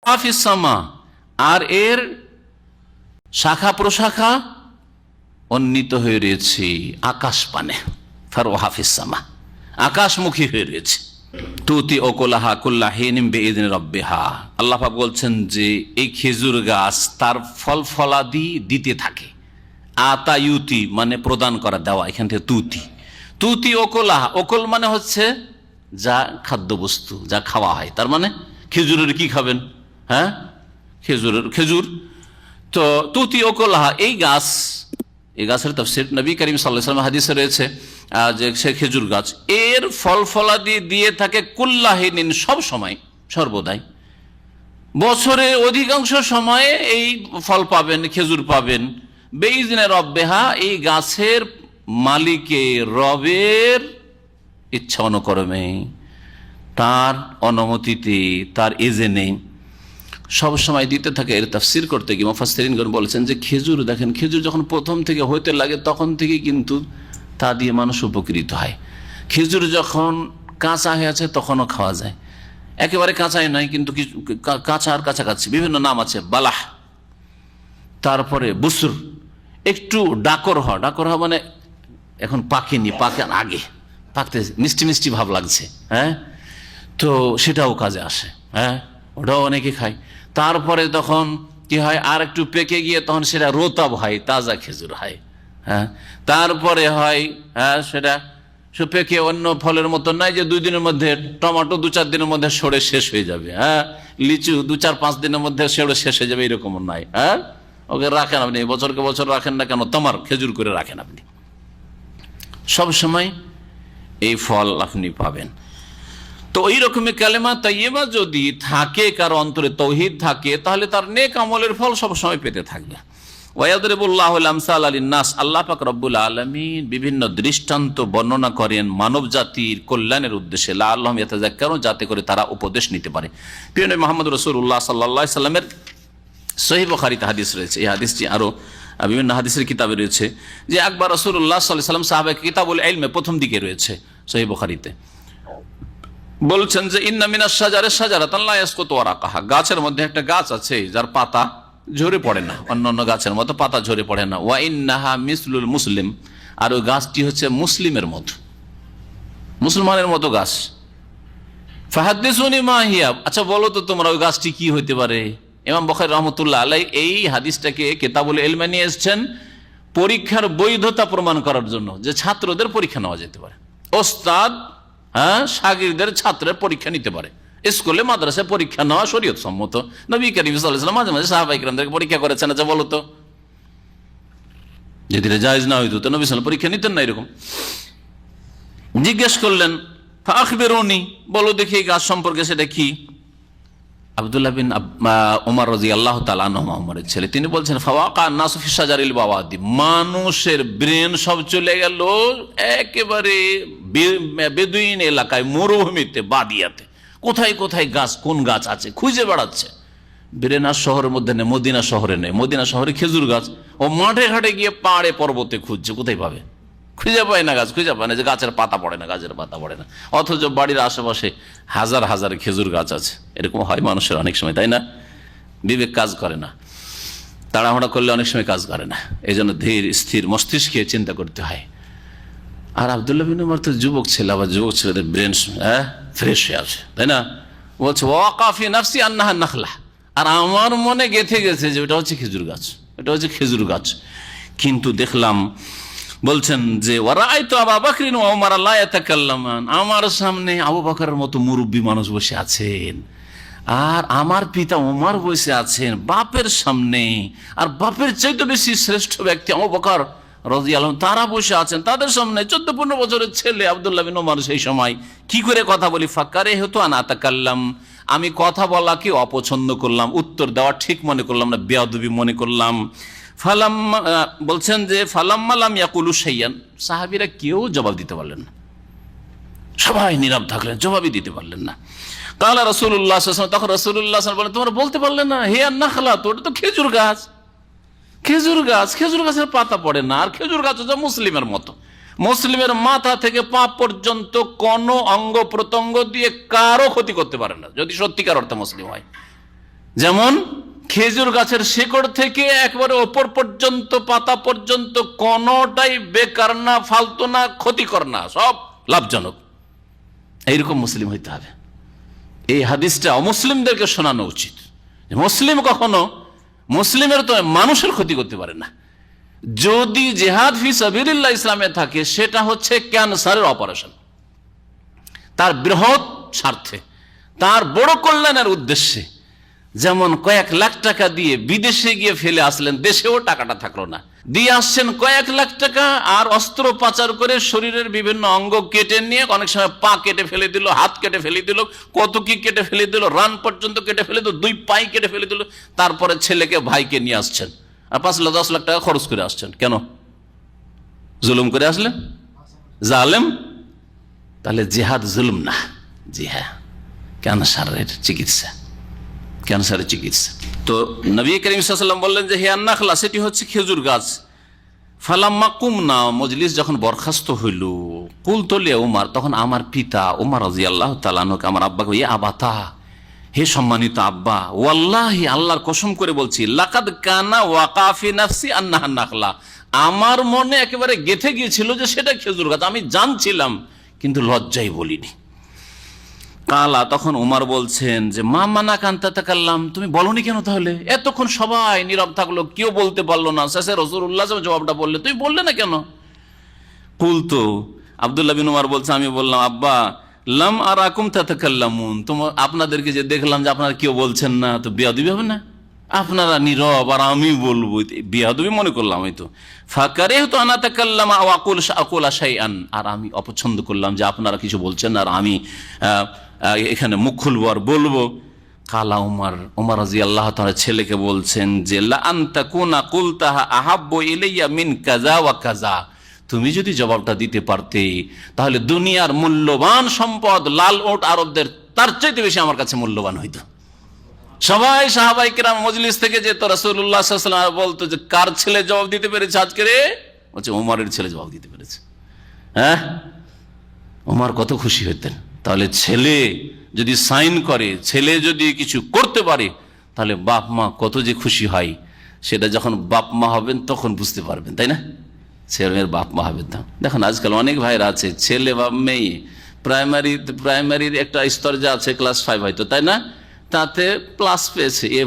হাফিস সামা, আর এর শাখা প্রশাখা উন্নীত হয়ে রয়েছে আকাশ পানে। ফারু হাফিস সামা, আকাশমুখী হয়ে রয়েছে। তুতি ওকুলাহা কুল্লাহিন বিইذن রাব্বিহা, আল্লাহ পাক বলছেন যে এই খেজুর গাছ তার ফল ফলাদি দিতে থাকে। আতায়ুতি মানে প্রদান করা, দেওয়া, এখান থেকে তুতি। তুতি ওকুলাহা, ওকুল মানে হচ্ছে যা খাদ্যবস্তু, যা খাওয়া হয়। তার মানে খেজুরের কি খাবেন? হ্যাঁ, খেজুর। তো তুতি ওকুলাহা, এই গাছের তাফসীর নবী করিম সাল্লাল্লাহু আলাইহি ওয়াসাল্লাম হাদিসে রয়েছে যে সে খেজুর গাছ এর ফল ফলাদি দিয়ে থাকে কুল্লাহিন, সব সময়, সর্বদাই, বছরে অধিকাংশ সময়ে এই ফল পাবেন, খেজুর পাবেন। বিইذن রাব্বিহা, এই গাছের মালিকের, রবের ইচ্ছা অনুকরমে, তার অনুমতিতে, তার এজেনে সব সময় দিতে থাকে। এর তাফসীর করতে গিয়ে মুফাসসিরিনগণ বলেছেন যে খেজুর, দেখেন খেজুর যখন প্রথম থেকে হইতে লাগে তখন থেকে কিন্তু তা দিয়ে মানুষ উপকৃত হয়। খেজুর যখন কাঁচা হয়ে আছে তখনও খাওয়া যায়, একেবারে কাঁচাই নয় কিন্তু কাঁচা আর কাছাকাছি, বিভিন্ন নাম আছে, বালাহ, তারপরে বুসুর, একটু ডাকর হওয়া মানে এখন পাকেনি, পাকার আগে, পাকতে মিষ্টি মিষ্টি ভাব লাগছে, হ্যাঁ, তো সেটাও কাজে আসে, হ্যাঁ, ওটাও অনেকে খায়। তারপরে তখন কি হয়, আর একটু পেকে গিয়ে তখন সেটা রোতাব হয়, তাজা খেজুর হয়, হ্যাঁ। তারপরে হয়, হ্যাঁ, সেটা পেকে অন্য ফলের মতো নয় যে 2 দিনের মধ্যে, টমেটো 2-4 দিনের মধ্যে সরে শেষ হয়ে যাবে, হ্যাঁ, লিচু 2-4-5 দিনের মধ্যে সরে শেষ হয়ে যাবে, এরকম নয়, হ্যাঁ। ওকে রাখেন আপনি, বছরকে বছর রাখেন না কেন, তোমার খেজুর করে রাখেন আপনি, সব সময় এই ফল আপনি পাবেন। তো ওই রকমের কালেমা তাইয়্যিবা যদি থাকে, কারো অন্তরে তৌহিদ থাকে, তাহলে তার নেক আমলের ফল সবসময় পেতে থাকবে। ওয়ায়াদরিবুল্লাহুল আমসাল লিন-নাস, আল্লাহ পাক রব্বুল আলামিন বিভিন্ন দৃষ্টান্ত বর্ণনা করেন মানব জাতির কল্যাণের উদ্দেশ্যে, লাআল্লাহুম ইয়াতাযাক্কারুন, যাতে করে তারা উপদেশ নিতে পারে। প্রিয় নবী মুহাম্মদ রাসূলুল্লাহ সাল্লাল্লাহু আলাইহি সাল্লামের সহিহ বুখারীতে হাদিস রয়েছে, এই হাদিসটি আরো বিভিন্ন হাদিসের কিতাবে রয়েছে, যে একবার রাসূলুল্লাহ সাল্লাল্লাহু আলাইহি সাল্লাম সাহাবায়ে কিতাবুল ইলমে প্রথম দিকে রয়েছে সহিহ বুখারীতে, বলছেন যে ইন্না মিনাশ শাজারি শাজারাতান লা ইয়াসকুতু ওয়ারাকাহা, গাছের মধ্যে একটা গাছ আছে যার পাতা ঝরে পড়ে না, অন্যান্য গাছের মতো পাতা ঝরে পড়ে না। ওয়া ইন্নাহা মিসলুল মুসলিম, আর ওই গাছটি হচ্ছে মুসলিমের মতো, মুসলমানের মতো গাছ। ফাহাদ্দিসুনি মা হিয়া, আচ্ছা বলো তো তোমরা ওই গাছটি কি হইতে পারে? ইমাম বুখারী রাহমাতুল্লাহ আলাইহি এই হাদিসটাকে কিতাবুল ইলমে নিয়ে এসেছেন পরীক্ষার বৈধতা প্রমাণ করার জন্য, যে ছাত্রদের পরীক্ষা নেওয়া যেতে পারে, ওস্তাদ, হ্যাঁ, শাগিরদের, ছাত্রের পরীক্ষা নিতে পারে, স্কুলে মাদ্রাসায় পরীক্ষা নেওয়া শরীয়ত সম্মত। নবী করিম সাল্লাল্লাহু আলাইহি ওয়াসাল্লাম মাঝে মাঝে সাহাবায়ে কিরামদেরকে পরীক্ষা করেছেন, আচ্ছা বলো তো, যদি জায়েজ না হইতো তো নবী সাল্লাল্লাহু আলাইহি ওয়াসাল্লাম পরীক্ষা নিতেন না। এরকম জিজ্ঞেস করলেন, ফাআখবিরুনি, বলো দেখি এই গাছ সম্পর্কে, সেটা কি? আব্দুল্লাহ বিন ওমর রাদিয়াল্লাহু তাআলা আনহু, ওমরের ছেলে, তিনি বলছেন, ফাওয়াকা নাসু ফি শাজারিল বাওয়াদি, মানুষের ব্রেন সব চলে গেল একেবারে বেদুইন এলাকায়, মরুভূমিতে, বাদিয়াতে, কোথায় কোথায় গাছ, কোন গাছ আছে খুঁজে বেড়াচ্ছে। ব্রেন আর শহরের মধ্যে নেই, মদিনা শহরে নেই, মদিনা শহরে খেজুর গাছ, ও মাঠে ঘাটে গিয়ে পাহাড়ে পর্বতে খুঁজছে, কোথায় পাবে, খুঁজে পায় না গাছ, খুঁজে পায় না, যে গাছের পাতা পড়ে না, গাছের পাতা পড়ে না, অথচ বাড়ির আশেপাশে হাজার হাজার খেজুর গাছ আছে। এরকম হয় মানুষের অনেক সময়, তাই না? বিবেক কাজ করে না, তাড়াহুড়া করলে অনেক সময় কাজ করে না, এই জন্য ধীর স্থির মস্তিষ্কে চিন্তা করতে হয়। আর আব্দুল্লাহ বিন ওমর তো যুবক ছেলে, আবার যুবক ছেলেদের ব্রেন ফ্রেশ হয়ে আছে, তাই না? বলছে ওয়াকা ফি নাফসি আন্নাহা নাখলা, আর আমার মনে গেঁথে গেছে যে ওটা হচ্ছে খেজুর গাছ, এটা হচ্ছে খেজুর গাছ। কিন্তু দেখলাম, বলছেন যে ওয়ারাআইতু আবু বকর ওয়া ওমর লা ইয়াতাকাল্লামান, আমার সামনে আবু বকরের মতো মুরব্বী মানুষ বসে আছেন, আর আমার পিতা ওমর বসে আছেন বাপের সামনে, আর বাপের চাইতে বেশি শ্রেষ্ঠ ব্যক্তি আবু বকর রাদিয়াল্লাহু আনহু, তারা বসে আছেন তাদের সামনে। 14-15 বছরের ছেলে আব্দুল্লাহ বিন ওমর সেই সময় কি করে কথা বলি, ফাকারে হতো আনা তাকাল্লাম, আমি কথা বলাকে অপছন্দ করলাম, উত্তর দেওয়া ঠিক মনে করলাম না, বেয়াদবি মনে করলাম। ফালাম্মা বলছেন যে ফালাম্মা লাম ইয়াকুলু শাইয়ান, সাহাবীরা কেউ জবাব দিতে পারলেন না, সবাই নীরব থাকলেন, জবাবই দিতে পারলেন না। কালা রাসূলুল্লাহ সাল্লাল্লাহু আলাইহি ওয়াসাল্লাম, তখন রাসূলুল্লাহ সাল্লাল্লাহু আলাইহি ওয়াসাল্লাম বলেন, তোমরা বলতে পারলে না হে আন-নাখলা, তো ওটা তো খেজুর গাছ, খেজুর গাছ, খেজুর গাছের পাতা পড়ে না, আর খেজুর গাছ হচ্ছে মুসলিমের মতো, মুসলিমের মাথা থেকে পা পর্যন্ত কোন অঙ্গ প্রত্যঙ্গ দিয়ে কারো ক্ষতি করতে পারে না, যদি সত্যিকার অর্থে মুসলিম হয়। যেমন খেজুর গাছের শিকড় থেকে একবারে ওপর পর্যন্ত, পাতা পর্যন্ত কোনটাই বেকার না, ফালতু না, ক্ষতিকর না, সব লাভজনক। এইরকম মুসলিম হইতে হবে। এই হাদিসটা অমুসলিমদেরকে শোনানো উচিত। মুসলিম কখনো মুসলিমের তো মানুষের ক্ষতি করতে পারে না। যদি জিহাদ ফি সাবিলিল্লাহ ইসলামে থাকে, সেটা হচ্ছে ক্যান্সারের অপারেশন, তার বৃহৎ স্বার্থে, তার বড় কল্যাণের উদ্দেশ্যে। যেমন কয়েক লাখ টাকা দিয়ে বিদেশে গিয়ে ফেলে আসলেন, দেশেও টাকাটা থাকলো না, দিয়ে আসছেন কয়েক লাখ টাকা, আর অস্ত্র পাচার করে শরীরের বিভিন্ন অঙ্গ কেটে নিয়ে, অনেক সময় পা কেটে ফেলে দিল, হাত কেটে ফেলে দিল, কত কি কেটে ফেলে দিল, রান পর্যন্ত কেটে ফেলে দিল, 2 পাই কেটে ফেলে দিল, তারপরে ছেলেকে ভাইকে নিয়ে আসছেন, আর 5-10 লাখ টাকা খরচ করে আসছেন। কেন? জুলুম করে আসলেন, জালেম। তাহলে জিহাদ জুলুম না, জি হ্যাঁ, ক্যান্সারের চিকিৎসা, ক্যান্সারের চিকিৎসা। তো নবী করিম সাল্লাল্লাহু আলাইহি ওয়াসাল্লাম বললেন যে হে আন-নাখলা, সেটি হচ্ছে খেজুর গাছ। ফালাম্মা কুমনা, মজলিস যখন বরখাস্ত হইল, কুলতু লি উমর, তখন আমার পিতা উমর রাদিয়াল্লাহু তাআলা আনহু, আমার আব্বাকে, ইয়া আবাতা, হে সম্মানিত আব্বা, ওয়াল্লাহি, আল্লাহর কসম করে বলছি, লাকাদ কানা ওয়াকা ফি নাফসি আন্নাহা নাখলা, আমার মনে একেবারে গেঁথে গিয়েছিল যে সেটা খেজুর গাছ, আমি জানছিলাম কিন্তু লজ্জায় বলিনি। কালা, তখন উমর বলছেন যে মা মানা কান্তা তাকাল্লাম, তুমি বলনি কেন? তাহলে এতক্ষণ সবাই নীরব থাকলো, কেউ বলতে পারলো না, শেষে রাসূলুল্লাহ জবাবটা বললে, তুমি বললে না কেন? কুলতু, আব্দুল্লাহ বিন উমর বলছে, আমি বললাম, আব্বা লাম আরাকুম তাতাকাল্লামুন, আপনাদেরকে যে দেখলাম যে আপনারা কেউ বলছেন না, তো বেয়াদবি হবে না? আপনারা নীরব আর আমি বলবো, বেয়াদবি মনে করলাম হয়তো। ফাকারিহতু আন আতাকাল্লামা ওয়া আকুলা শাইআন, আর আমি অপছন্দ করলাম যে আপনারা কিছু বলছেন আর আমি এখানে মুখ খুলবো আর বলবো। কালা উমর রাদিয়াল্লাহু তাআলা ছেলেকে বলছেন যে লা আনতা কুনা কুলতাহা আহাব্বু ইলাইয়া মিন কাযা ওয়া কাযা, তুমি যদি জবাবটা দিতে পারতে, তাহলে দুনিয়ার মূল্যবান সম্পদ লাল ওট আরবদের তার চাইতে বেশি আমার কাছে মূল্যবান হইতো। সবাই সাহাবায়ে কেরাম মজলিস থেকে যেত, রাসূলুল্লাহ সাল্লাল্লাহু আলাইহি ওয়াসাল্লাম বলতো যে কার ছেলে জবাব দিতে পেরেছে আজকে রে? বলছে উমরের ছেলে জবাব দিতে পেরেছে। হ্যাঁ, উমর কত খুশি হতেন। তাহলে ছেলে যদি সাইন করে, ছেলে যদি কিছু করতে পারে, তাহলে বাপ মা কত যে খুশি হয়, সেটা যখন বাপ মা হবেন তখন বুঝতে পারবেন, তাই না? ছেলের বাপ মা হবেন। দেখুন আজকাল অনেক ভাইরা আছে, ছেলে বা মেয়ে প্রাইমারির একটা স্তর যা আছে, ক্লাস 5 হয়তো, তাই না, তাতে প্লাস পেয়েছে, A+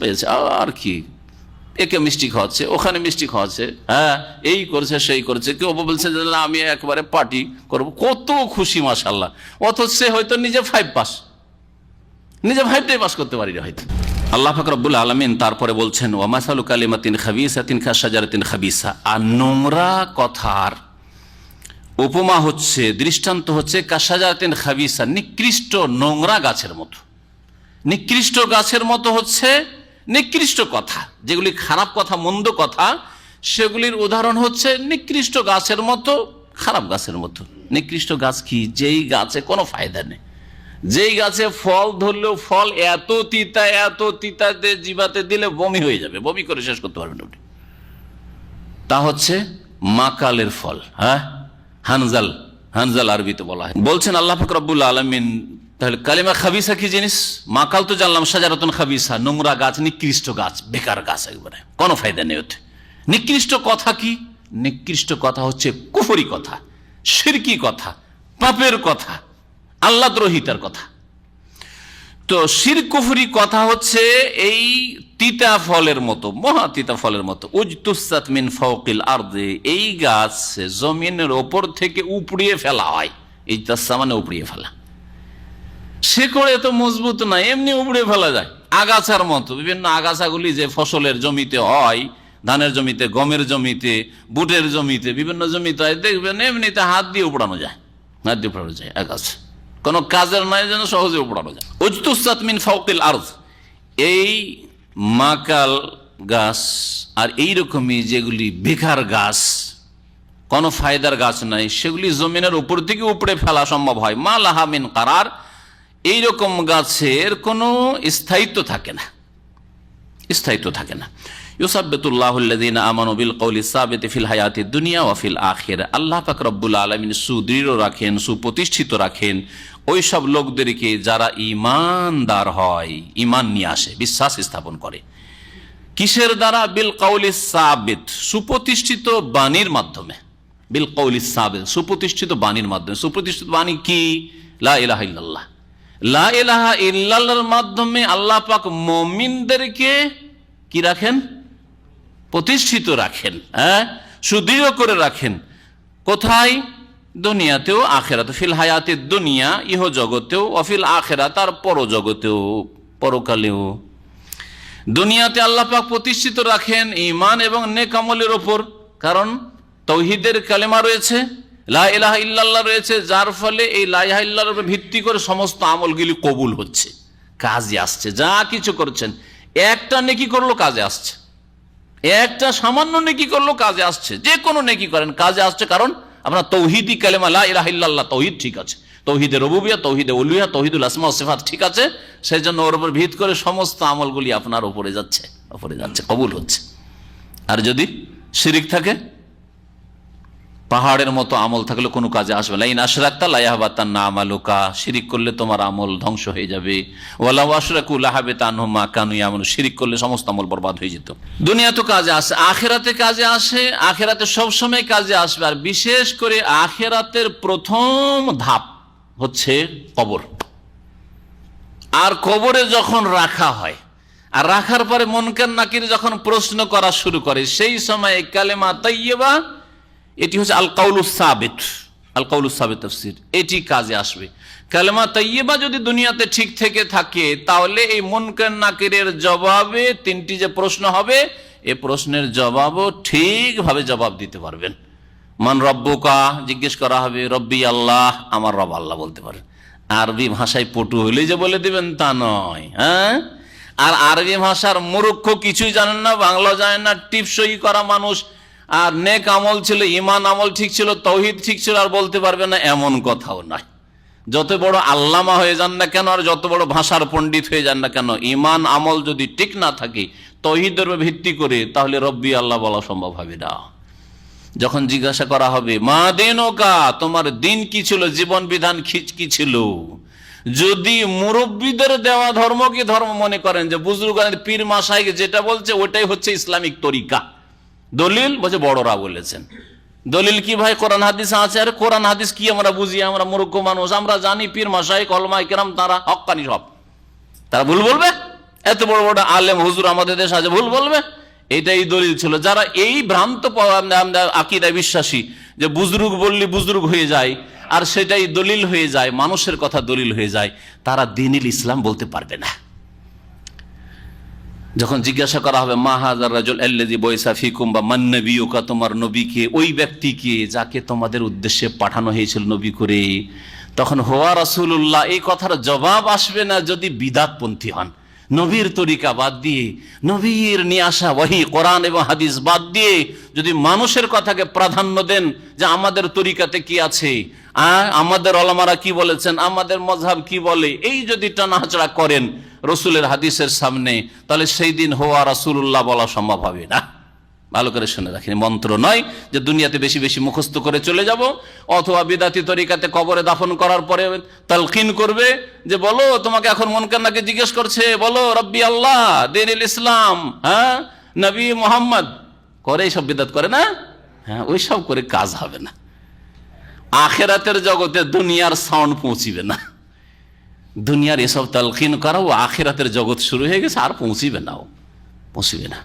পেয়েছে, আর কি, একে মিষ্টি খাওয়াচ্ছে, ওখানে মিষ্টি খাওয়াচ্ছে, হ্যাঁ এই করছে সেই করছে, কেউ বলছে যে আমি একবারে পার্টি করবো, কত খুশি মাশাআল্লাহ। অথচ সে হয়তো নিজে 5 পাস, নিজে 5টাই পাস করতে পারি হয়তো। আল্লাহ পাক রব্বুল আলামিন তারপরে বলছেন ওয়া মাসালু কালিমাতিন খাবিসাতিন কাশাজারাতিন খাবিসা, আর নোংরা কথার উপমা হচ্ছে, দৃষ্টান্ত হচ্ছে কাশাজারাতিন খাবিসা, নিকৃষ্ট নোংরা গাছের মতো। নিকৃষ্ট গাছের মতো হচ্ছে নিকৃষ্ট কথা, যেগুলি খারাপ কথা, মন্দ কথা, সেগুলির উদাহরণ হচ্ছে নিকৃষ্ট গাছের মতো, খারাপ গাছের মতো। নিকৃষ্ট গাছ কি? যেই গাছে কোনো ফায়দা নেই, যেই গাছে ফল ধরলেও ফল এত তিতা জিভাতে দিলে বমি হয়ে যাবে, বমি করে শেষ করতে পারবেন আপনি। তা হচ্ছে মাকালের ফল, হ্যাঁ, হানজাল আরবিতে বলা হয়। বলছেন আল্লাহ পাক রব্বুল আলামিন, তাহলে কালিমা খাবিসা কি জিনিস? মাকাল তো জানলাম, শাজারাতুন খাবিসা, নোংরা গাছ, নিকৃষ্ট গাছ, বেকার গাছ, একবারে কোনো ফায়দা নেই ওতে। নিকৃষ্ট কথা কি? নিকৃষ্ট কথা হচ্ছে কুফরি কথা, শিরকি কথা, পাপের কথা, আল্লাহদ্রোহিতার কথা। তো শিরক কুফরি কথা হচ্ছে এই তিতা ফলের মতো, মহা তিতা ফলের মতো। উজতুসাত মিন ফাওকিল আরদি, এই গাছ জমিনের ওপর থেকে উপড়িয়ে ফেলা হয়। ইজতাসা মানে উপড়িয়ে ফেলা, শেকড় এত মজবুত না, এমনি উপড়ে ফেলা যায়, আগাছার মতো। বিভিন্ন আগাছাগুলি যে ফসলের জমিতে হয়, ধানের জমিতে, গমের জমিতে, বুটের জমিতে, বিভিন্ন জমিতে হয়, দেখবেন এমনিতে হাত দিয়ে উপড়ানো যায়, হাত দিয়ে উপড়ানো যায় আগাছা। কোনো কাজের নয় যেন সহজে উপড়ানো যায়। উজতুসাত মিন ফাওকিল আরদ, এই মাকাল গাছ আর এইরকমই যেগুলি বেকার গাছ, কোনো ফায়দার গাছ নাই, সেগুলি জমিনের উপর থেকে উপড়ে ফেলা সম্ভব হয়। মা লাহা মিন কারার, এইরকম গাছের কোনো স্থায়িত্ব থাকে না, স্থায়িত্ব থাকে না। ইউসাব্বিতুল্লাহুল্লাযীনা আমানু বিল কওলি সাবিতি ফিল হায়াতিদ দুনিয়া ওয়া ফিল আখিরা, আল্লাহ পাক রব্বুল আলামিন সুদৃঢ় রাখেন, সুপ্রতিষ্ঠিত রাখেন ওই সব লোকদেরকে যারা ঈমানদার হয়, ঈমান নিয়ে আসে, বিশ্বাস স্থাপন করে। কিসের দ্বারা? বিল কওলি সাবিত, সুপ্রতিষ্ঠিত বাণীর মাধ্যমে। বিল কওলি সাবিত, সুপ্রতিষ্ঠিত বাণীর মাধ্যমে। সুপ্রতিষ্ঠিত বাণী কি? লা ইলাহা ইল্লাল্লাহ। লা ইলাহা ইল্লাল্লাহর মাধ্যমে আল্লাহ পাক মুমিনদেরকে কি রাখেন? প্রতিষ্ঠিত রাখেন, হ্যাঁ, সুদৃঢ় করে রাখেন। কোথায়? দুনিয়াতেও আখেরাতে। ফিল হায়াতের দুনিয়া, ইহ জগতেও, অফিল আখেরা, তার পর জগতেও, পরকালেও। দুনিয়াতে আল্লাহ পাক প্রতিষ্ঠিত রাখেন ঈমান এবং নেক আমলের ওপর, কারণ তাওহীদের কালেমা রয়েছে, লা ইলাহা ইল্লাল্লাহ রয়েছে, যার ফলে এই লা ইলাহা ইল্লাল্লাহর উপর ভিত্তি করে সমস্ত আমলগুলি কবুল হচ্ছে, কাজে আসছে। যা কিছু করছেন, একটা নেকি করলো কাজে আসছে, একটা সামান্য নেকি করলো কাজে আসছে, যে কোনো নেকি করেন কাজে আসছে, কারণ আপনার তৌহিদি কালেমা লা ইলাহা ইল্লাল্লাহ, তৌহিদ ঠিক আছে, তৌহিদে রুবুবিয়্যাহ, তৌহিদে উলুহিয়্যাহ, তৌহিদুল আসমা ওয়া সিফাত ঠিক আছে, সেই জন্য ওর উপর ভিত্তি করে সমস্ত আমলগুলি আপনার উপরে যাচ্ছে, কবুল হচ্ছে। আর যদি শিরিক থাকে, পাহাড়ের মতো আমল থাকলে কোনো কাজে আসবে না। ইন আশরাকতা লা ইয়াহবাতান্না আমালুকা, শিরিক করলে তোমার আমল ধ্বংস হয়ে যাবে। ওয়ালাউ আশরাকু লাহাবিতা আনহুম মা কানু ইয়ামালুন, শিরিক করলে সমস্ত আমল বরবাদ হয়ে যেত। দুনিয়া তো কাজে আসে, আখিরাতে কাজে আসে, আখিরাতে সবসময় কাজে আসবে। আর বিশেষ করে আখিরাতের প্রথম ধাপ হচ্ছে কবর। আর কবরে যখন রাখা হয়, আর রাখার পরে মুনকার নাকির যখন প্রশ্ন করা শুরু করে, সেই সময় কালেমা তাইয়্যিবা, এটি হচ্ছে আল কাউলুস সাবিত, আল কাউলুস সাবিত তাফসীর, এটি কাজে আসবে। কালেমা তাইয়্যিবা যদি দুনিয়াতে ঠিক থেকে থাকে, তাহলে এই মুনকার নাকিরের জবাবে তিনটি যে প্রশ্ন হবে, এই প্রশ্নের জবাবও ঠিকভাবে জবাব দিতে পারবেন। মান রব্বুকা জিজ্ঞেস করা হবে, রব্বি আল্লাহ, আমার রব আল্লাহ বলতে পারেন। আরবি ভাষায় পটু হইলে যে বলে দিবেন তা নয়, হ্যাঁ। আর আরবি ভাষার মূর্খ কিছুই জানেন না, বাংলা জানেন না, টিপসই করা মানুষ, আর নেক আমল ছিল, ঈমান আমল ঠিক ছিল, তাওহীদ ঠিক ছিল, আর বলতে পারবে না, এমন কথাও নয়। যত বড় আল্লামা হয়ে যান না কেন, আর যত বড় ভাষার পণ্ডিত হয়ে যান না কেন, ঈমান আমল যদি ঠিক না থাকে তাওহীদের উপর ভিত্তি করে, তাহলে রব্বি আল্লাহ বলা সম্ভব হবে না। যখন জিজ্ঞাসা করা হবে মা দিনুকা, তোমার দিন কি ছিল, জীবন বিধান কি ছিল, যদি মুরব্বীদের দেওয়া ধর্মকে ধর্ম মনে করেন, যে বুজুর্গানের পীর মাশায়েখ যেটা বলছে ওটাই হচ্ছে ইসলামিক তরিকা, দলিল বলছে বড়রা বলেছেন। দলিল কি ভাই? কোরআন হাদিস আছে। আর কোরআন হাদিস কি আমরা বুঝি? আমরা মূর্খ মানুষ, আমরা জানি পীর মাশায়েখ উলামায়ে কেরাম তারা হক্কানি সব, তারা ভুল বলবে? এত বড় বড় আলেম হুজুর আমাদের দেশে আছে, ভুল বলবে? এটাই দলিল ছিল। যারা এই ভ্রান্ত আকীদায় বিশ্বাসী, যে বুজুর্গ বললে বুজুর্গ হয়ে যায় আর সেটাই দলিল হয়ে যায়, মানুষের কথা দলিল হয়ে যায়, তারা দ্বীনুল ইসলাম বলতে পারবে না। যখন জিজ্ঞাসা করা হবে মা হাযার রাজুল আল্লাযী বুইসা ফীকুম, বা মান নবিয়ুকা, তোমার নবীকে, ওই ব্যক্তিকে যাকে তোমাদের উদ্দেশ্যে পাঠানো হয়েছিল নবী করে, তখন হুয়া রাসূলুল্লাহ, এই কথার জবাব আসবে না যদি বিদআতপন্থী হন। নবীর তরিকা বাদ দিয়ে, নবীর নিয়ে আসা ওহী কোরআন এবং হাদিস বাদ দিয়ে যদি মানুষের কথাকে প্রাধান্য দেন, যে আমাদের তরিকাতে কি আছে, আমাদের ওলামারা কি বলেছেন, আমাদের মযহাব কি বলে, এই যদি টানাহাচড়া করেন রসুলের হাদিসের সামনে, তাহলে সেই দিন হুয়া রাসূলুল্লাহ বলা সম্ভব হবে না। ভালো করে শুনে রাখেন, মন্ত্র নয় যে দুনিয়াতে বেশি বেশি মুখস্থ করে চলে যাব, অথবা বিদাতি তরিকাতে কবরে দাফন করার পরে তালকিন করবে যে বলো, তোমাকে এখন মুনকার নাকির জিজ্ঞেস করছে, বলো রব্বি আল্লাহ, দীনুল ইসলাম, হ্যাঁ, নবী মুহাম্মদ, করে এইসব বিদাত করে না, হ্যাঁ, ওই সব করে কাজ হবে না। আখিরাতের জগতে দুনিয়ার সাউন্ড পৌঁছিবে না। দুনিয়ার এসব তালকিন করা, ও আখিরাতের জগৎ শুরু হয়ে গেছে, আর পৌঁছিবে না, পৌঁছিবে না।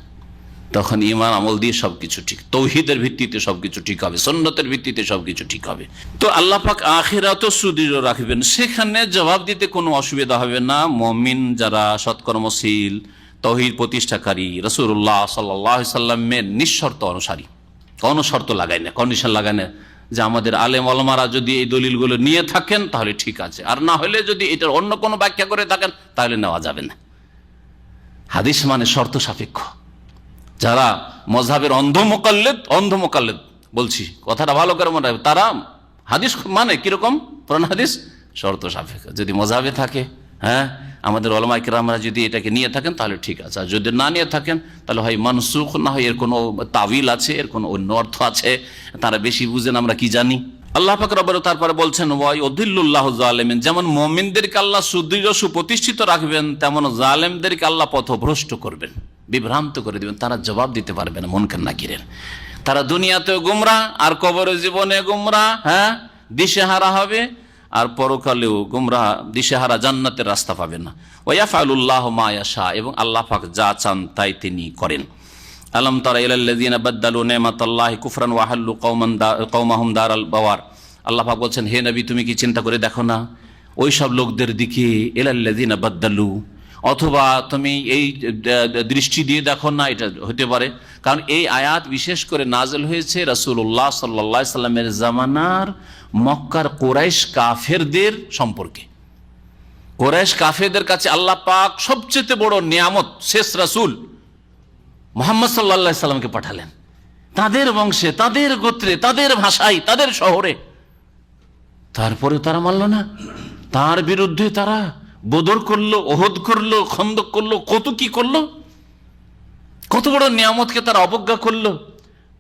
তখন ঈমান আমল দিয়ে সবকিছু ঠিক, তাওহীদের ভিত্তিতে সবকিছু ঠিক হবে, সুন্নতের ভিত্তিতে সবকিছু ঠিক হবে। তো আল্লাহ পাক আখিরাতও সুদৃঢ় রাখবেন, সেখানে জবাব দিতে কোনো অসুবিধা হবে না। মুমিন যারা সৎকর্মশীল, তাওহীদ প্রতিষ্ঠাকারী, রাসূলুল্লাহ সাল্লাল্লাহু আলাইহি সাল্লামের নিঃশর্ত অনুসারী, কোনো শর্ত লাগায় না, কন্ডিশন লাগায় না, যে আমাদের আলেম ওলামারা যদি এই দলিলগুলো নিয়ে থাকেন তাহলে ঠিক আছে, আর না হলে যদি এটার অন্য কোনো ব্যাখ্যা করে থাকেন তাহলে নেওয়া যাবে না। হাদিস মানে শর্ত সাপেক্ষ। যারা মযহাবের অন্ধ মোকাল্লেদ বলছি, কথাটা ভালো করে মনে রাখবে, তারা হাদিস মানে কিরকম, কোরআন হাদিস শর্ত সাপেক্ষ। যদি মযহাবে থাকে, হ্যাঁ, আমাদের উলামায়ে কেরামরা যদি এটাকে নিয়ে থাকেন তাহলে ঠিক আছে, আর যদি না নিয়ে থাকেন তাহলে হয় মানসুখ, না হয় এর কোনো তাবিল আছে, এর কোনো অন্য অর্থ আছে, তারা বেশি বুঝেন, আমরা কি জানি। আল্লাহ পাক রব্বুল তারপরে বলছেন ওয়ায়ুদিল্লুল্লাহু যালিমিন, যেমন মুমিনদেরকে আল্লাহ সুদৃঢ় সুপ্রতিষ্ঠিত রাখবেন, তেমন জালেমদেরকে আল্লাহ পথভ্রষ্ট করবেন, বিভ্রান্ত করে দিবেন, তারা জবাব দিতে পারবে না মুনকার নাকিরের। তারা দুনিয়াতেও গুমরাহ আর কবরের জীবনে গুমরাহ, হ্যাঁ, দিশেহারা হবে, আর পরকালেও গুমরাহ দিশেহারা, জান্নাতের রাস্তা পাবে না। ওয়ায়াফআলুল্লাহু মা ইয়াশা, এবং আল্লাহ পাক যা চান তাই তিনি করেন। আলাম তারা ইলাল্লাযিনা বাদদালু নি'মাতাল্লাহি কুফরান ওয়া হাল্লু কওমাহুম দারাল বাওয়ার। আল্লাহ পাক বলছেন, হে নবী তুমি কি চিন্তা করে দেখো না ওই সব লোকদের দিকে, ইলাল্লাযিনা বাদদালু, অথবা তুমি এই দৃষ্টি দিয়ে দেখো না, এটা হতে পারে কারণ এই আয়াত বিশেষ করে নাযিল হয়েছে রাসূলুল্লাহ সাল্লাল্লাহু আলাইহি সাল্লামের জামানার মক্কার কুরাইশ কাফেরদের সম্পর্কে। কুরাইশ কাফেরদের কাছে আল্লাহ পাক সবচেয়ে বড় নিয়ামত শেষ রাসূল মুহাম্মদ সাল্লাল্লাহু আলাইহি সাল্লামকে পাঠালেন, তাদের বংশে, তাদের গোত্রে, তাদের ভাষায়, তাদের শহরে। তারপরে তারা মানল না, তার বিরুদ্ধে তারা বদর করলো, ওহদ করলো, খন্দক করলো, কত কি করলো, কত বড় নিয়ামতকে তারা অবজ্ঞা করলো,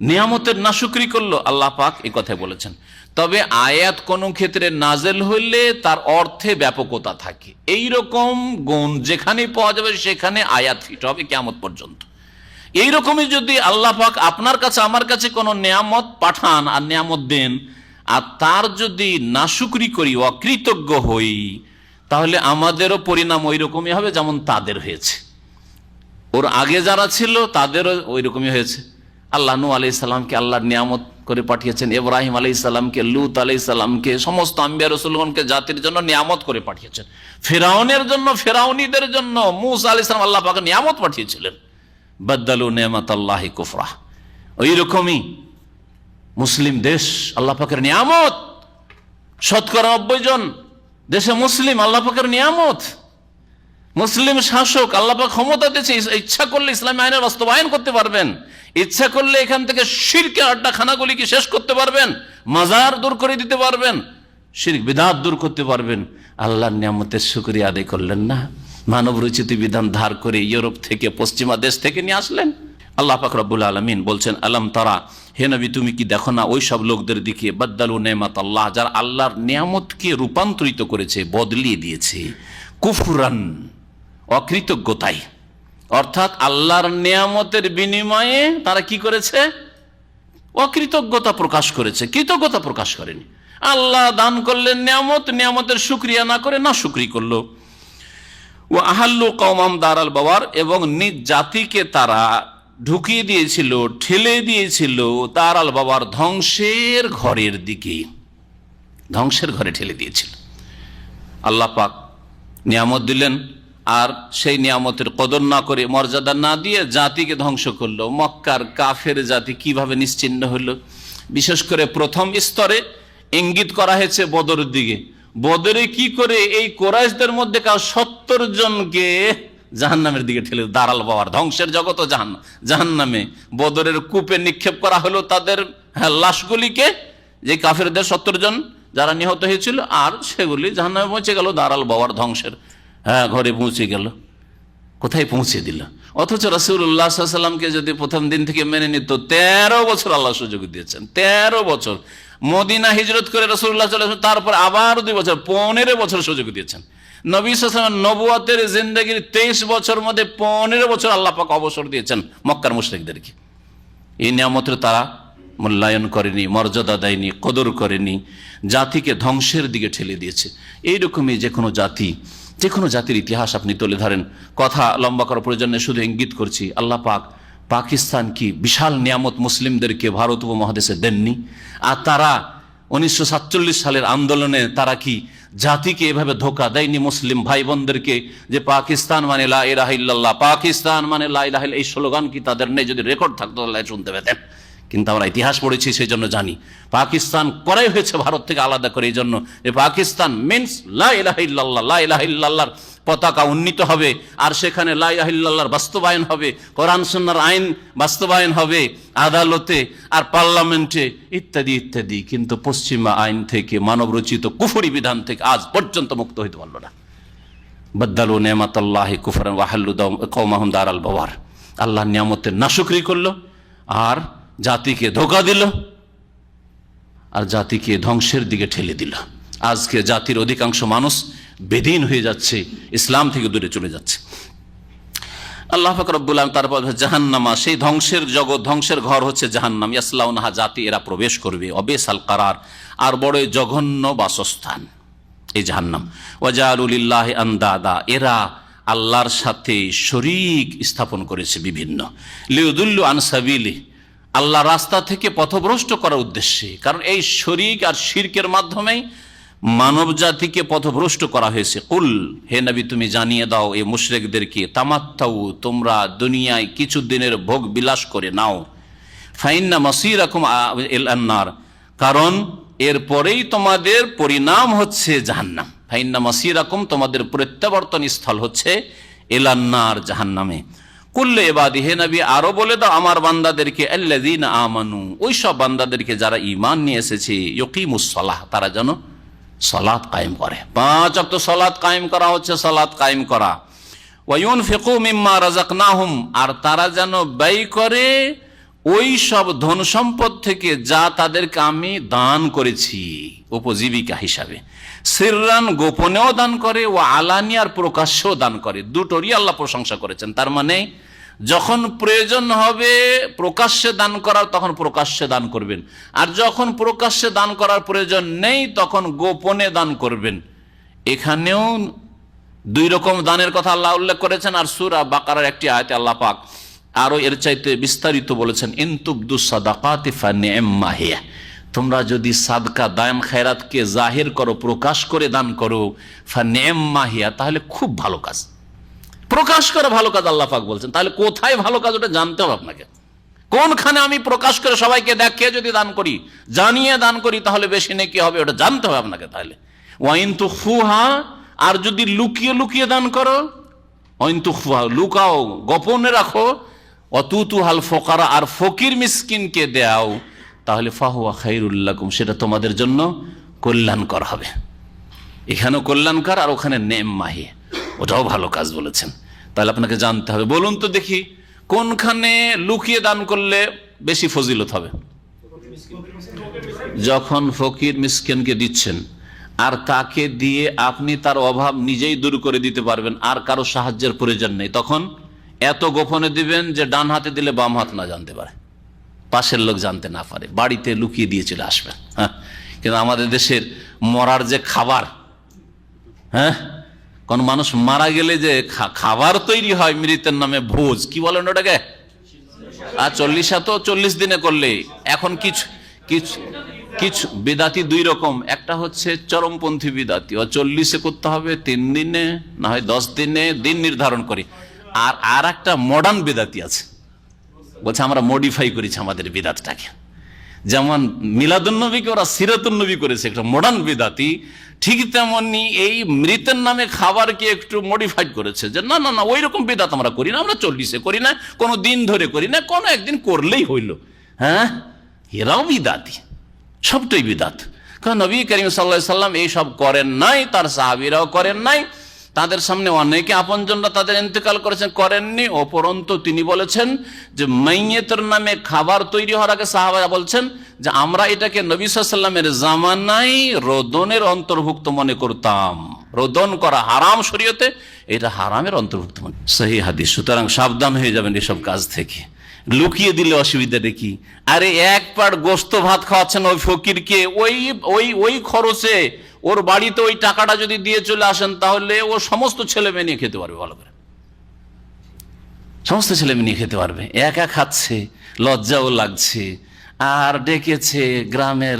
নিয়ামতের নাশুকরি করলো। আল্লাহ পাক এই কথাই বলেছেন। তবে আয়াত কোন ক্ষেত্রে নাজেল হইলে তার অর্থে ব্যাপকতা থাকে, এইরকম গুণ যেখানে পাওয়া যাবে সেখানে আয়াত ফিট হবে কিয়ামত পর্যন্ত। এইরকমই যদি আল্লাহ পাক আপনার কাছে আমার কাছে কোনো নিয়ামত পাঠান আর নিয়ামত দেন, আর তার যদি নাশুকরি করি, অকৃতজ্ঞ হই, তাহলে আমাদেরও পরিণাম ওই রকমই হবে যেমন তাদের হয়েছে। ওর আগে যারা ছিল তাদেরও ওই রকমই হয়েছে। আল্লাহ নূহ আলাইহিস সালামকে আল্লাহর নিয়ামত করে পাঠিয়েছেন, ইব্রাহিম আলাইহিস সালামকে, লূত আলাইহিস সালামকে, সমস্ত আম্বিয়া রাসূলগণকে জাতির জন্য নিয়ামত করে পাঠিয়েছেন। ফিরআউনের জন্য, ফিরআউনীদের জন্য মূসা আলাইহিস সালাম আল্লাহ পাক নিয়ামত পাঠিয়েছিলেন। বাদদালু নি'মাতাল্লাহি কুফরা। ওই রকমই মুসলিম দেশ আল্লাহ পাকের নিয়ামত, শতকরা 90 জন দেশে মুসলিম আল্লাহ পাকের নিয়ামত। মুসলিম শাসক আল্লাহ পাক ক্ষমতা দিয়েছে, ইচ্ছা করলে ইসলামী আইনের বাস্তবায়ন করতে পারবেন, ইচ্ছা করলে এখান থেকে শিরকের আড্ডাখানাগুলিকে শেষ করতে পারবেন, মাজার দূর করে দিতে পারবেন, শিরক বিদআত দূর করতে পারবেন। আল্লাহর নিয়ামতের শুকরিয়া আদায় করলেন না, মানব রচিত বিধান ধার করে ইউরোপ থেকে, পশ্চিমা দেশ থেকে নিয়ে আসলেন। আল্লাহ পাক রব্বুল আলামিন বলছেন, আলাম তারা, হে নবী তুমি কি দেখো না ওই সব লোকদের দিকে, বাদদালু নি'মাতাল্লাহ, যারা আল্লাহর নিয়ামতকে রূপান্তরিত করেছে, বদলিয়ে দিয়েছে, কুফরান, অকৃতজ্ঞতায়। অর্থাৎ আল্লাহর নিয়ামতের বিনিময়ে তারা কি করেছে, অকৃতজ্ঞতা প্রকাশ করেছে, কৃতজ্ঞতা প্রকাশ করেনি। আল্লাহ দান করলেন নিয়ামত, নিয়ামতের শুকরিয়া না করে না শুকরি করলো। ওয়া আহাল্লু কওমাহুম দারাল বাওয়ার, এবং নিজ জাতিকে তারা ঢুকিয়ে দিয়েছিল, ঠেলে দিয়েছিল দারাল বাওয়ার, ধ্বংসের ঘরের দিকে, ধ্বংসের ঘরে ঠেলে দিয়েছিল। আল্লাহ পাক নিয়ামত দিলেন আর সেই নিয়ামতের কদর না করে, মর্যাদা না দিয়ে জাতিকে ধ্বংস করলো। মক্কার কাফের জাতি কিভাবে নিশ্চিহ্ন হলো? বিশেষ করে প্রথম স্তরে ইঙ্গিত করা হয়েছে বদরের দিকে। বদরে কি করে এই কুরাইশদের মধ্যে 70 জনকে জাহান্নামের দিকে ঠেলে, দারাল বাওয়ার, ধ্বংসের জগৎ ও জাহান্নামে। বদরের কূপে নিক্ষেপ করা হলো তাদের লাশগুলিকে, যে কাফেরদের 70 জন যারা নিহত হয়েছিল, আর সেগুলি জাহান্নামে পৌঁছে গেল, দারাল বাওয়ার, ধ্বংসের ঘরে পৌঁছে গেল। কোথায় পৌঁছে দিল? অথচ রাসূলুল্লাহ সাল্লাল্লাহু আলাইহি ওয়াসাল্লামকে যদি প্রথম দিন থেকে মেনে নিত, 13 বছর আল্লাহ সুযোগ দিয়েছেন, 13 বছর। মদিনা হিজরত করে রাসূলুল্লাহ সাল্লাল্লাহু আলাইহি ওয়াসাল্লাম তারপর আবার 2 বছর, 15 বছর সুযোগ দিয়েছেন। নবী সাল্লাল্লাহু আলাইহি ওয়াসাল্লাম নবুয়তের জিন্দেগীর 23 বছর মধ্যে 15 বছর আল্লাহ পাক অবসর দিয়েছেন মক্কার মুশরিকদেরকে। এই নিয়ামতের তারা মূল্যায়ন করেনি, মর্যাদা দেয়নি, কদর করেনি, জাতিকে ধ্বংসের দিকে ঠেলে দিয়েছে। এইরকমই যে কোনো জাতির ইতিহাস আপনি তুলে ধরেন, কথা লম্বা করার প্রয়োজন নেই, শুধু ইঙ্গিত করছি। আল্লাহ পাক পাকিস্তান কি বিশাল নিয়ামত মুসলিমদেরকে ভারত উপমহাদেশে দেননি? আর তারা 1947 সালের আন্দোলনে তারা কি জাতিকে এভাবে ধোকা দেয়নি, মুসলিম ভাই বোনদেরকে, যে পাকিস্তান মানে লা ইলাহা ইল্লাল্লাহ, পাকিস্তান মানে লা ইলাহা ইল্লাল্লাহ, এই স্লোগান কি তাদের নেই? যদি রেকর্ড থাকতো তাহলে শুনতে পেতেন। কিন্তু আমরা ইতিহাস পড়েছি, সেই জন্য জানি পাকিস্তান করাই হয়েছে ভারত থেকে আলাদা করে, এই জন্য যে পাকিস্তান মিন্স লা ইলাহা ইল্লাল্লাহ, লা ইলাহা ইল্লাল্লাহর পতাকা উন্নীত হবে, আর সেখানে লা ইলাহা ইল্লাল্লাহর বাস্তবায়ন হবে, কোরআন সুন্নাহর আইন বাস্তবায়ন হবে আদালতে আর পার্লামেন্টে ইত্যাদি ইত্যাদি। কিন্তু পশ্চিমা আইন থেকে, মানবরচিত কুফরি বিধান থেকে আজ পর্যন্ত মুক্ত হইতে পারল না। বদদালু নেমাতাল্লাহি কুফরান ওয়া হাল্লু কওমাহুম দারাল বাওয়ার, আল্লাহর নিয়ামতের নাশুকরি করলো আর জাতিকে ধোঁকা দিল আর জাতিকে ধ্বংসের দিকে ঠেলে দিল। আজকে জাতির অধিকাংশ মানুষ বেদিন হয়ে যাচ্ছে, ইসলাম থেকে দূরে চলে যাচ্ছে। আল্লাহ পাক রব্বুল আলামিন তারপর জাহান্নামা, সেই ধ্বংসের জগৎ, ধ্বংসের ঘর হচ্ছে জাহান্নাম। ইয়াসলাউনাহা, জাতি এরা প্রবেশ করবে, অবেসাল কারার, আর বড়ই জঘন্য বাসস্থান এই জাহান্নাম। ওয়াজালু লিল্লাহি আনদাদা, এরা আল্লাহর সাথে শরীক স্থাপন করেছে বিভিন্ন, লিউদুল্লু আন সাবিলি, আল্লাহ রাস্তা থেকে পথভ্রষ্ট করার উদ্দেশ্যে। কারণ এই শরীক আর শিরকের মাধ্যমেই মানব জাতিকে পথভ্রষ্ট করা হয়েছে। কুল, হে নবী তুমি জানিয়ে দাও এই মুশরিকদেরকে, তামাত্তাউ, তোমরা দুনিয়ায় কিছু দিনের ভোগ বিলাস করে নাও, ফাইন্না মাসিরাকুম ইলান নার, কারণ এরপরেই তোমাদের পরিণাম হচ্ছে জাহান্নাম। ফাইন্না মাসিরাকুম, তোমাদের প্রত্যাবর্তন স্থল হচ্ছে ইলান নার, জাহান্নামে। কুল্লে ইবাদি, হে নবী আরো বলে দাও আমার বান্দাদেরকে, আল্লাযীনা আমানু, ওই সব বান্দাদেরকে যারা ঈমান নিয়ে এসেছে, ইয়ুকিমুস সালাহ, তারা যেন সালাত কায়েম করে। 5 ওয়াক্ত সালাত কায়েম করা হচ্ছে, সালাত কায়েম করা। ওয়া ইউনফিকু মিম্মা রাযাকনাহুম, আর তারা যেন ব্যয় করে ওই সব ধন সম্পদ থেকে যা তাদেরকে আমি দান করেছি উপজীবিকা হিসাবে। সিররান, গোপনেও দান করে, ও আলানিয়ার, প্রকাশ্যেও দান করে। দুটোরই আল্লাহ প্রশংসা করেছেন। তার মানে যখন প্রয়োজন হবে প্রকাশ্যে দান করার, তখন প্রকাশ্যে দান করবেন, আর যখন প্রকাশ্যে দান করার প্রয়োজন নেই তখন গোপনে দান করবেন। এখানেও 2 রকম দানের কথা আল্লাহ উল্লেখ করেছেন। আর সূরা বাকারার একটি আয়াতে আল্লাহ পাক আরো এর চাইতে বিস্তারিত বলেছেন, ইন তুবদু সাদাকাতি ফানি'ম্মা হিয়া, তোমরা যদি সাদকা দান খেরাতকে জাহির করো, প্রকাশ করে দান করো, ফানি'ম্মা হিয়া, তাহলে খুব ভালো কাজ। প্রকাশ করে ভালো কাজ আল্লাহ পাক বলছেন। তাহলে কোথায় ভালো কাজ ওটা জানতে হবে আপনাকে। কোনখানে আমি প্রকাশ করে সবাইকে দেখিয়ে যদি দান করি, জানিয়ে দান করি, তাহলে বেশি নেকি হবে, ওটা জানতে হবে আপনাকে। তাহলে ওয়াইন তুখফুহা, আর যদি লুকিয়ে লুকিয়ে দান করো, ওয়াইন তুখফুহা, লুকাও, গোপনে রাখো, অতুতুহাল ফোকারা, আর ফকির মিসকিনকে দাও, তাহলে ফাহুয়া খায়রুল লাকুম, সেটা তোমাদের জন্য কল্যাণকর হবে। এখানেও কল্যাণকর আর ওখানে নেম্মাহি, ওটাও ভালো কাজ বলেছেন। তাহলে আপনাকে জানতে হবে। বলুন তো দেখি কোনখানে লুকিয়ে দান করলে বেশি ফজিলত হবে? যখন ফকির মিসকিনকে দিচ্ছেন আর তাকে দিয়ে আপনি তার অভাব নিজেই দূর করে দিতে পারবেন, আর কারো সাহায্যের প্রয়োজন নেই, তখন এত গোপনে দিবেন যে ডান হাতে দিলে বাম হাত না জানতে পারে, পাশের লোক জানতে না পারে, বাড়িতে লুকিয়ে দিয়ে চলে আসবেন। হ্যাঁ, কিন্তু আমাদের দেশের মরার যে খাবার, হ্যাঁ, কোন মানুষ মারা গেলে যে খাবার তৈরি হয় মৃতের নামে, ভোজ কি বলেন ওটাকে, আর 40 দিনে করলে। এখন কিছু কিছু কিছু বিদাতি 2 রকম, একটা হচ্ছে চরমপন্থী বিদাতি, 40 করতে হবে, 3 দিনে না হয় 10 দিনে দিন নির্ধারণ করি। আর একটা মডার্ন বিদাতি আছে, বলছে আমরা মডিফাই করেছি আমাদের বিদাতটাকে। যেমন মিলাদুন্নবীকে ওরা সিরাতুন্নবী করেছে, একটা মডার্ন বিদাতি, ঠিক তেমনি এই মৃতের নামে খাবারকে একটু মডিফাইড করেছে, যে না না না ওই রকম বিদাত আমরা করি না, আমরা 40 করি না, কোনো দিন ধরে করি না, কোনো একদিন করলেই হইল। হ্যাঁ, এরাও বিদাতি, সবটাই বিদাত। কারণ নবী করিম সাল্লাল্লাহু আলাইহি সাল্লাম এইসব করেন নাই, তার সাহাবীরাও করেন নাই, তাদের সামনে অনেকে আপনজনরা তাদের ইন্তেকাল করেছেন, করেননি। অপরন্তু তিনি বলেছেন যে মাইয়েতের নামে খাবার তৈরি হওয়ার আগে সাহাবারা বলছেন যে আমরা এটাকে নবী সাল্লাল্লাহু আলাইহি সাল্লামের জামানায় রোদনের অন্তর্ভুক্ত মনে করতাম। রোদন করা হারাম শরীয়তে, এটা হারামের অন্তর্ভুক্ত মনে, সহিহ হাদিস। সুতরাং সাবধান হয়ে যাবেন এসব কাজ থেকে। লুকিয়ে দিলে অসুবিধা দেখি, আরে 1 পাট গোস্ত ভাত খাওয়াচ্ছেন ওই ফকিরকে, ওই খরচে ওর বাড়িতে ওই টাকাটা যদি দিয়ে চলে আসেন, তাহলে ও সমস্ত ছেলে মেয়ে নিয়ে খেতে পারবে, ভালো করে সমস্ত ছেলে মেয়ে নিয়ে খেতে পারবে। একা খাচ্ছে, লজ্জাও লাগছে, আর ডেকেছে গ্রামের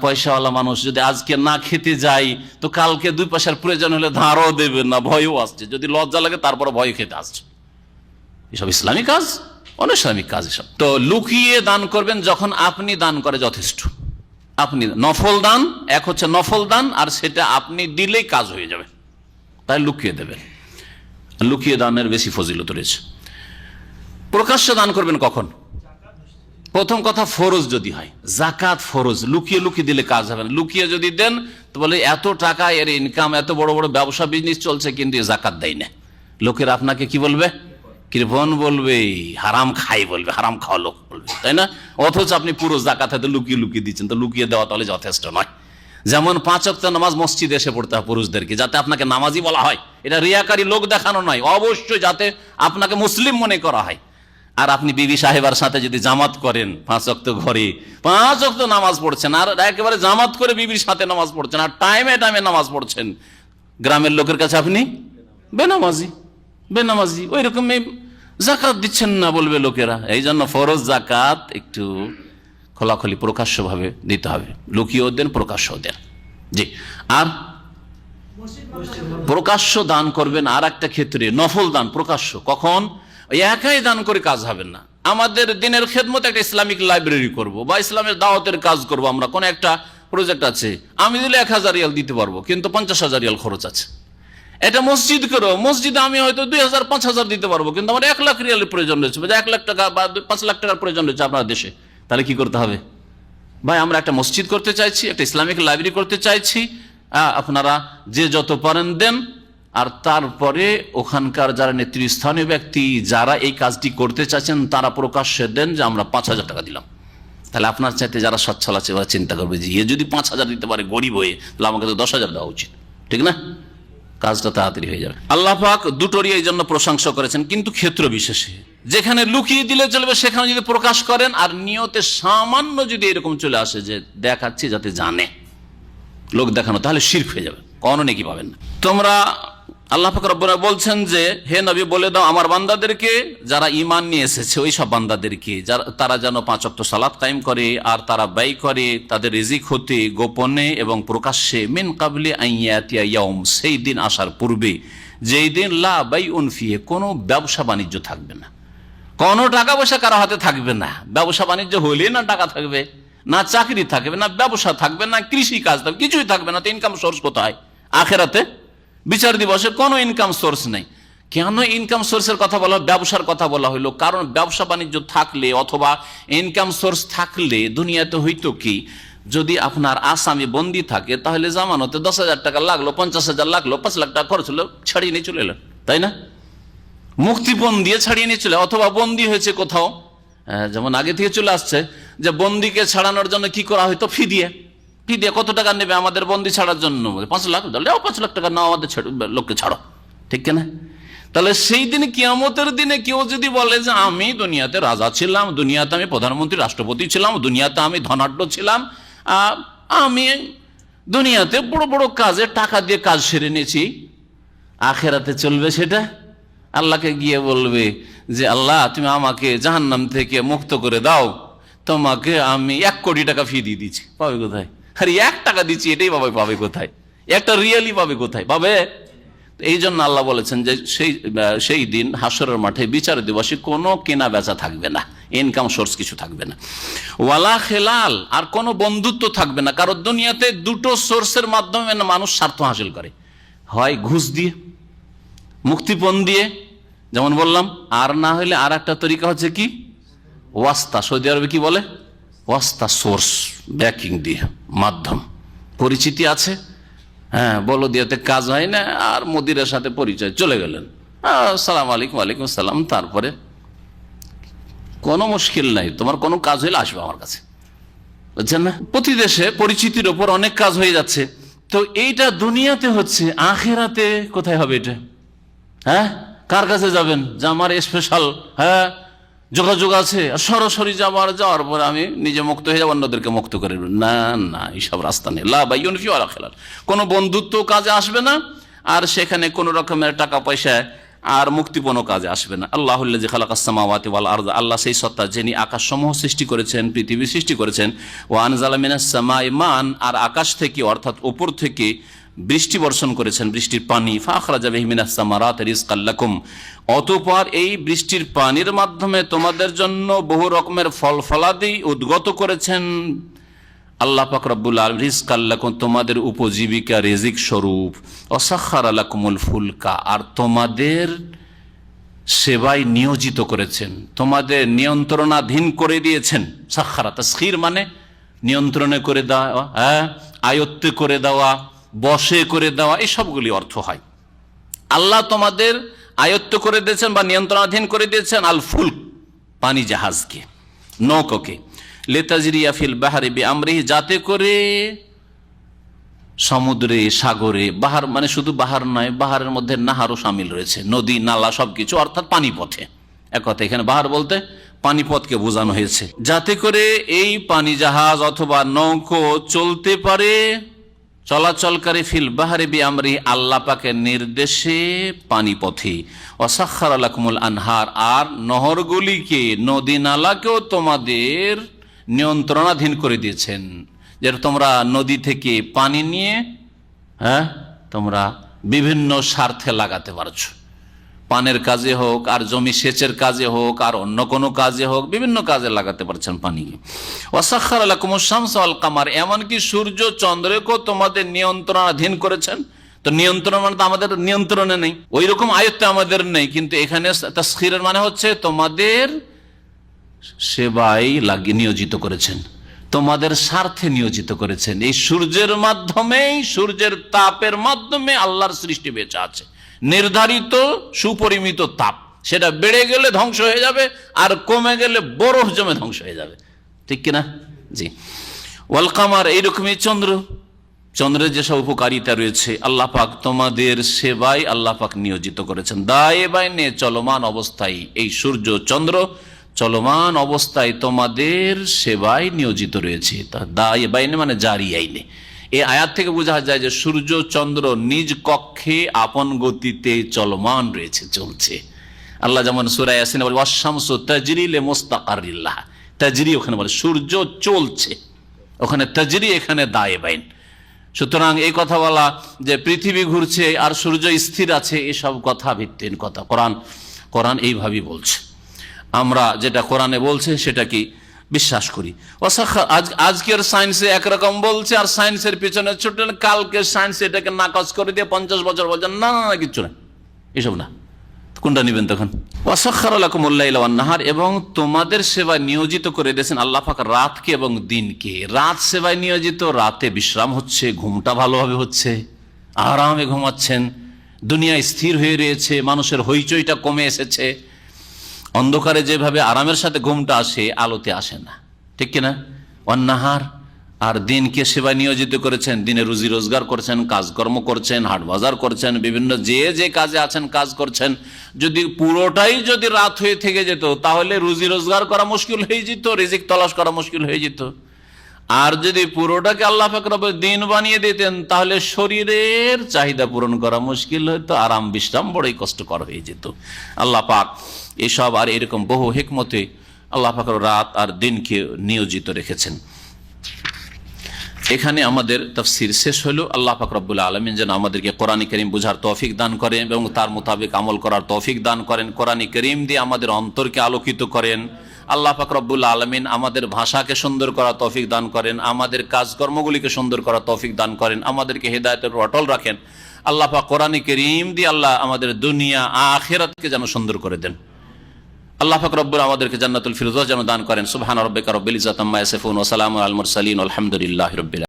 পয়সাওয়ালা মানুষ, যদি আজকে না খেতে যাই তো কালকে 2 পয়সার প্রয়োজন হলে ধারও দেবে না, ভয়ও আসছে, যদি লজ্জা লাগে তারপর ভয় খেতে আসছে। এসব ইসলামী কাজ? অনৈসলামিক কাজ এসব। তো লুকিয়ে দান করবেন যখন আপনি দান করে যথেষ্ট। আপনি নফল দান, এক হচ্ছে নফল দান, আর সেটা আপনি দিলেই কাজ হয়ে যাবে, তাই লুকিয়ে দেবেন। লুকিয়ে দানের বেশি ফজিলত রয়েছে। প্রকাশ্য দান করবেন কখন? প্রথম কথা ফরজ যদি হয়, জাকাত ফরজ, লুকিয়ে লুকিয়ে দিলে কাজ হবে না। লুকিয়ে যদি দেন তো বলে এত টাকা এর ইনকাম, এত বড় বড় ব্যবসা বিজনেস চলছে, কিন্তু জাকাত দেয় না, লোকের আপনাকে কি বলবে? কৃপণ বলবে, হারাম খাই বলবে, হারাম খাওয়া লোক বলবে, তাই না? অথচ আপনি পুরো জাকাত হাতে লুকিয়ে লুকিয়ে দিচ্ছেন, তো লুকিয়ে দেওয়া তাহলে যথেষ্ট নয়। যেমন 5 ওয়াক্ত নামাজ মসজিদে এসে পড়তে হয় পুরুষদেরকে, যাতে আপনাকে নামাজি বলা হয়, এটা রিয়াকারী লোক দেখানো নয়, অবশ্যই যাতে আপনাকে মুসলিম মনে করা হয়। আর আপনি বিবি সাহেবার সাথে যদি জামাত করেন, 5 ওয়াক্ত ঘরে 5 ওয়াক্ত নামাজ পড়ছেন, আর একেবারে জামাত করে বিবির সাথে নামাজ পড়ছেন, আর টাইমে টাইমে নামাজ পড়ছেন, গ্রামের লোকের কাছে আপনি বেনামাজি, বেনামাজি, ওই রকম জাকাত দিচ্ছেন না বলবে লোকেরা। এই জন্য ফরজ জাকাত একটু খোলাখুলি প্রকাশ্য ভাবে দিতে হবে, লুকিয়েও দেন প্রকাশ্যও দেন। জি, আর প্রকাশ্য দান করবেন আর একটা ক্ষেত্রে, নফল দান প্রকাশ্য। কখন? একাই দান করে কাজ হবে না। আমাদের দিনের খেদমত একটা ইসলামিক লাইব্রেরি করব, বা ইসলামের দাওয়াতের কাজ করব, আমরা কোন একটা প্রজেক্ট আছে, আমি দিলে 1000 রিয়াল দিতে পারবো, কিন্তু 50,000 রিয়াল খরচ আছে। এটা মসজিদ করো, মসজিদে আমি হয়তো 2000 5000 দিতে পারবো, কিন্তু আমার 1 লাখ রিয়ালের প্রয়োজন রয়েছে, 1 লাখ টাকা বা 5 লাখ টাকার প্রয়োজন রয়েছে আপনার দেশে। তাহলে কি করতে হবে? ভাই আমরা একটা মসজিদ করতে চাইছি, একটা ইসলামিক লাইব্রেরি করতে চাইছি, আপনারা যে যত পারেন দেন, আর তারপরে ওখানকার যারা নেতৃস্থানীয় ব্যক্তি যারা এই কাজটি করতে চাচ্ছেন তারা প্রকাশ্যে দেন যে আমরা 5000 টাকা দিলাম। তাহলে আপনার চাইতে যারা সচ্ছল আছে ওরা চিন্তা করবে যে এ যদি 5000 দিতে পারে গরিব হয়ে, তাহলে আমাকে তো 10,000 দেওয়া উচিত, ঠিক না? কাজটা তাড়াতাড়ি হয়ে যাবে। আল্লাহ পাক দুটোরই এই জন্য প্রশংসা করেছেন, কিন্তু ক্ষেত্র বিশেষে। যেখানে লুকিয়ে দিলে চলবে সেখানে যদি প্রকাশ করেন, আর নিয়তে সামান্য যদি এরকম চলে আসে যে দেখাচ্ছি যাতে জানে, লোক দেখানো, তাহলে শিরক হয়ে যাবে, কোনো নেকি পাবেন না। তোমরা, আল্লাহ পাক রব্বুল বলছেন যে হে নবী বলে দাও আমার বান্দাদেরকে, যারা ঈমান নিয়ে এসেছে ওই সব বান্দাদেরকে, তারা যেন 5 ওয়াক্ত সালাত কায়েম করে, আর তারা ব্যয় করে তাদের রিজিক হতে গোপনে এবং প্রকাশ্যে, মিন কাবলি আইয়াতিয়া ইয়াউম, সেই দিন আসার পূর্বে, যেই দিন লা বাইউন ফিহি, কোনো ব্যবসা বাণিজ্য থাকবে না, কোনো টাকা পয়সা কারো হাতে থাকবে না। ব্যবসা বাণিজ্য হইলে না টাকা থাকবে, না চাকরি থাকবে, না ব্যবসা থাকবে, না কৃষি কাজ থাকবে, কিছুই থাকবে না। তো ইনকাম সোর্স কোথায়? আখেরাতে বিচার দিবসে কোনো ইনকাম সোর্স নেই। কেন ইনকাম সোর্সের কথা বলা, ব্যবসার কথা বলা হইলো? কারণ ব্যবসা বাণিজ্য থাকলে অথবা ইনকাম সোর্স থাকলে দুনিয়াতে হইতো কি, যদি আপনার আসামি বন্দি থাকে তাহলে জামানতে 10,000 টাকা লাগলো, 50,000 লাগলো, 5 লাখ টাকা খরচ হলো, ছাড়িয়ে নিয়ে চলে এলেন, তাই না? মুক্তিপণ দিয়ে ছাড়িয়ে নিয়ে চলে, অথবা বন্দি হয়েছে কোথাও, যেমন আগে থেকে চলে আসছে যে বন্দিকে ছাড়ানোর জন্য কি করা হয়তো, ফি দিয়ে কত টাকা নেবে আমাদের বন্দি ছাড়ার জন্য? 5 লাখ। 5 লাখ টাকা নাও, আমাদের লোককে ছাড়ো, ঠিক কিনা? তাহলে সেই দিন কিয়ামতের দিনে কেউ যদি বলে যে আমি দুনিয়াতে রাজা ছিলাম, দুনিয়াতে আমি প্রধানমন্ত্রী রাষ্ট্রপতি ছিলাম, দুনিয়াতে আমি ধনাঢ্য ছিলাম, আমি দুনিয়াতে বড় বড় কাজে টাকা দিয়ে কাজ সেরে নিয়েছি, আখেরাতে চলবে সেটা? আল্লাহকে গিয়ে বলবে যে আল্লাহ তুমি আমাকে জাহান্নাম থেকে মুক্ত করে দাও, তোমাকে আমি 1 কোটি টাকা ফি দিয়ে দিচ্ছি। পাবে কোথায়? আরে 1 টাকা দিচ্ছি, এটাই পাবে কোথায়? একটা রিয়ালি পাবে কোথায়? পাবে? এই জন্য আল্লাহ বলেছেন যে সেই দিন হাসরের মাঠে বিচার দিবসে কোনো কেনা বেচা থাকবে না, ইনকাম সোর্স কিছু থাকবে না, ওয়ালা খেলাল, আর কোনো বন্ধুত্ব থাকবে না। কারণ দুনিয়াতে দুটো সোর্সের মাধ্যমে মানুষ স্বার্থ হাসিল করে, হয় ঘুষ দিয়ে, মুক্তিপণ দিয়ে, যেমন বললাম, আর না হলে আর একটা তরিকা হচ্ছে কি, ওয়াস্তা। সৌদি আরবে কি বলে? ওয়াস্তা, সোর্স, ব্যাকিং দিয়ে, মাধ্যম, পরিচিতি আছে, হ্যাঁ, বলো দিয়াতে কাজ হয় না, আর মোদিরের সাথে পরিচয়, চলে গেলেন, সালাম আলাইকুম, ওয়ালাইকুম সালাম, তারপরে কোনো মুশকিল নাই, তোমার কোনো কাজ হইলে আসবে আমার কাছে, বুঝছেন না? প্রতি দেশে পরিচিতির ওপর অনেক কাজ হয়ে যাচ্ছে। তো এইটা দুনিয়াতে হচ্ছে, আখেরাতে কোথায় হবে এটা? হ্যাঁ, কার কাছে যাবেন যে আমার স্পেশাল যোগাযোগ আছে, সরাসরি যাওয়ার পরে আমি নিজে মুক্ত হয়ে যাবো, অন্যদেরকে মুক্ত করে দেব? না না, এইসব রাস্তা নেই। লা বাইউন ফি ওয়ালা খিলাল, কোনো বন্ধুত্ব কাজে আসবে না, আর সেখানে কোনো রকমের টাকা পয়সা আর মুক্তিপণ কাজে আসবে না। আল্লাহুল্লাযী খালাকাস সামাওয়াতি ওয়াল আরদ, আল্লাহ সেই সত্তা যিনি আকাশসমূহ সৃষ্টি করেছেন, পৃথিবী সৃষ্টি করেছেন। ওয়া আনজালা মিনাস সামাই মান, আর আকাশ থেকে অর্থাৎ উপর থেকে বৃষ্টি বর্ষণ করেছেন, বৃষ্টির পানি। ফাখরাজা বিহি মিনাস সামারাতি রিজকাল লাকুম, অতঃপর এই বৃষ্টির পানির মাধ্যমে তোমাদের জন্য বহু রকমের ফল ফলাদি উদ্গত করেছেন আল্লাহ পাক রব্বুল আলামিন, রিজকাল লাকুম, তোমাদের উপজীবিকা, রিজিক স্বরূপ। ওয়াসাখখারা লাকুমুল ফুলকা, আর তোমাদের সেবায় নিয়োজিত করেছেন, তোমাদের নিয়ন্ত্রণাধীন করে দিয়েছেন। সাখখারা তাসখীর মানে নিয়ন্ত্রণে করে দেওয়া, আয়ত্তে করে দেওয়া, বশে করে দেওয়া, এই সবগুলি অর্থ হয়। আল্লাহ তোমাদের আয়ত্ত করে দিয়েছেন বা নিয়ন্ত্রণাধীন করে দিয়েছেন আল ফুলক, পানি জাহাজকে, নৌকাকে, লিতাজরিয়া ফিল বাহরি বিআমরিহি, যাতে করে সমুদ্রে, সাগরে, বাহার মানে শুধু বাহার নয়, বাহারের মধ্যে নাহারও শামিল রয়েছে, নদী নালা সবকিছু, অর্থাৎ পানি পথে। এক কথা এখানে বাহার বলতে পানিপথকে বোঝানো হয়েছে, যাতে করে এই পানি জাহাজ অথবা নৌকো চলতে পারে, চলাচলকারী ফিল বাহরি বিআমরিহি, আল্লাহ পাকের নির্দেশে পানিপথে। ওয়াসাখখারা লাকুমুল আনহার, আর নহরগুলিকে, নদী নালাকেও তোমাদের নিয়ন্ত্রণাধীন করে দিয়েছেন, যে তোমরা নদী থেকে পানি নিয়ে তোমরা বিভিন্ন স্বার্থে লাগাতে পারছো, পানের কাজে হোক, আর জমি সেচের কাজে হোক, আর অন্য কোনো কাজে হোক, বিভিন্ন কাজে লাগাতে পারছেন পানিকে। ওয়াসাখখারা লাকুমুশ শামসা ওয়াল কামার, এমনকি সূর্য চন্দ্রকেও তোমাদের নিয়ন্ত্রণাধীন করেছেন। তো নিয়ন্ত্রণ মানে তো আমাদের নিয়ন্ত্রণে নেই, ওই রকম আয়ত্তে আমাদের নেই, কিন্তু এখানে তাসখীরের মানে হচ্ছে তোমাদের সেবায় লাগিয়ে নিয়োজিত করেছেন, তোমাদের স্বার্থে নিয়োজিত করেছেন। এই সূর্যের মাধ্যমেই, সূর্যের তাপের মাধ্যমে আল্লাহর সৃষ্টি বেঁচে আছে, নির্ধারিত সুপরিমিত তাপ, সেটা বেড়ে গেলে ধ্বংস হয়ে যাবে, আর কমে গেলে বরফ জমে ধ্বংস হয়ে যাবে, ঠিক কিনা? জি। ওয়াল কামার, এইরকমই চন্দ্র, চন্দ্রের যেসব উপকারিতা রয়েছে, আল্লাহ পাক তোমাদের সেবায় আল্লাহ পাক নিয়োজিত করেছেন। দায়ে বাইনে, চলমান অবস্থায় এই সূর্য চন্দ্র চলমান অবস্থায় তোমাদের সেবায় নিয়োজিত রয়েছে। দায়ে বাইনে মানে জারি আইনে। এই আয়াত থেকে বোঝা যায় যে সূর্য চন্দ্র নিজ কক্ষে আপন গতিতে চলমান রয়েছে, চলছে। আল্লাহ যেমন সূরা ইয়াসিনে বলে ওয়াশ-শামসু তাজরি লিমুস্তাকাররিল লাহা, তাজরি ওখানে বলে সূর্য চলছে, ওখানে তাজরি, এখানে দায়ে বাইন। সুতরাং এই কথা বলা যে পৃথিবী ঘুরছে আর সূর্য স্থির আছে, এসব কথা ভিত্তিহীন কথা। কোরআন এইভাবেই বলছে, আমরা যেটা কোরআনে বলছে সেটা কি বিশ্বাস করি। আজকের সায়েন্সে একরকম বলছে, আর সায়েন্সের পিছনে ছুটলেন, কালকে সায়েন্স এটাকে নাকচ করে দিয়ে 50 বছর বলছেন না না কিচ্ছু না, এসব না। কোনটা নেবেন তখন? ওয়াসাখখারা লাকুমুল লাইলা ওয়ান নাহার, এবং তোমাদের সেবায় নিয়োজিত করে দিয়েছেন আল্লাহ পাক রাতকে এবং দিনকে। রাত সেবায় নিয়োজিত, রাতে বিশ্রাম হচ্ছে, ঘুমটা ভালোভাবে হচ্ছে, আরামে ঘুমাচ্ছেন, দুনিয়া স্থির হয়ে রয়েছে, মানুষের হইচইটা কমে এসেছে। অন্ধকারে যেভাবে আরামের সাথে ঘুমটা আসে, আলোতে আসে না, ঠিক কিনা? অন্নাহার, আর দিনকে সেবায় নিয়োজিত করেছেন, দিনে রুজি রোজগার করছেন, কাজকর্ম করছেন, হাট বাজার করছেন, বিভিন্ন যে কাজে আছেন কাজ করছেন। যদি পুরোটাই যদি রাত হয়ে থেকে যেত, তাহলে রুজি রোজগার করা মুশকিল হয়ে যেত, রিজিক তলাশ করা মুশকিল হয়ে যেত। আর যদি পুরোটাকে আল্লাহ পাক রব্বুল দিন বানিয়ে দিতেন, তাহলে শরীরের চাহিদা পূরণ করা মুশকিল হতো, আরাম বিশ্রাম বড়ই কষ্টকর হয়ে যেত। আল্লাহ পাক এসব আর এরকম বহু হিকমতে আল্লাহ পাক রাত আর দিনকে নিয়োজিত রেখেছেন। এখানে আমাদের তাফসীর শেষ হলো। আল্লাহ পাক রব্বুল আলামিন যেন আমাদেরকে কোরআন কারীম বোঝার তৌফিক দান করেন এবং তার মোতাবেক আমল করার তৌফিক দান করেন। কোরআন কারীম দিয়ে আমাদের অন্তরকে আলোকিত করেন। আল্লাহ পাক রব্বুল আলামিন আমাদের ভাষাকে সুন্দর করার তৌফিক দান করেন, আমাদের কাজকর্মগুলিকে সুন্দর করার তৌফিক দান করেন, আমাদেরকে হেদায়েতের অটল রাখেন। আল্লাহ পাক কোরআন কারীম দিয়ে আল্লাহ আমাদের দুনিয়া আখিরাতকে যেন সুন্দর করে দেন। আল্লাহ পাক রব্বুল আমাদেরকে জান্নাতুল ফিরদৌস যেন দান করেন। সুবহান রাব্বিকা রব্বিল ইজ্জাতি আম্মা ইয়াসিফুন ওয়া সালামুন আলাল মুরসালিন ওয়া আলহামদুলিল্লাহি রাব্বিল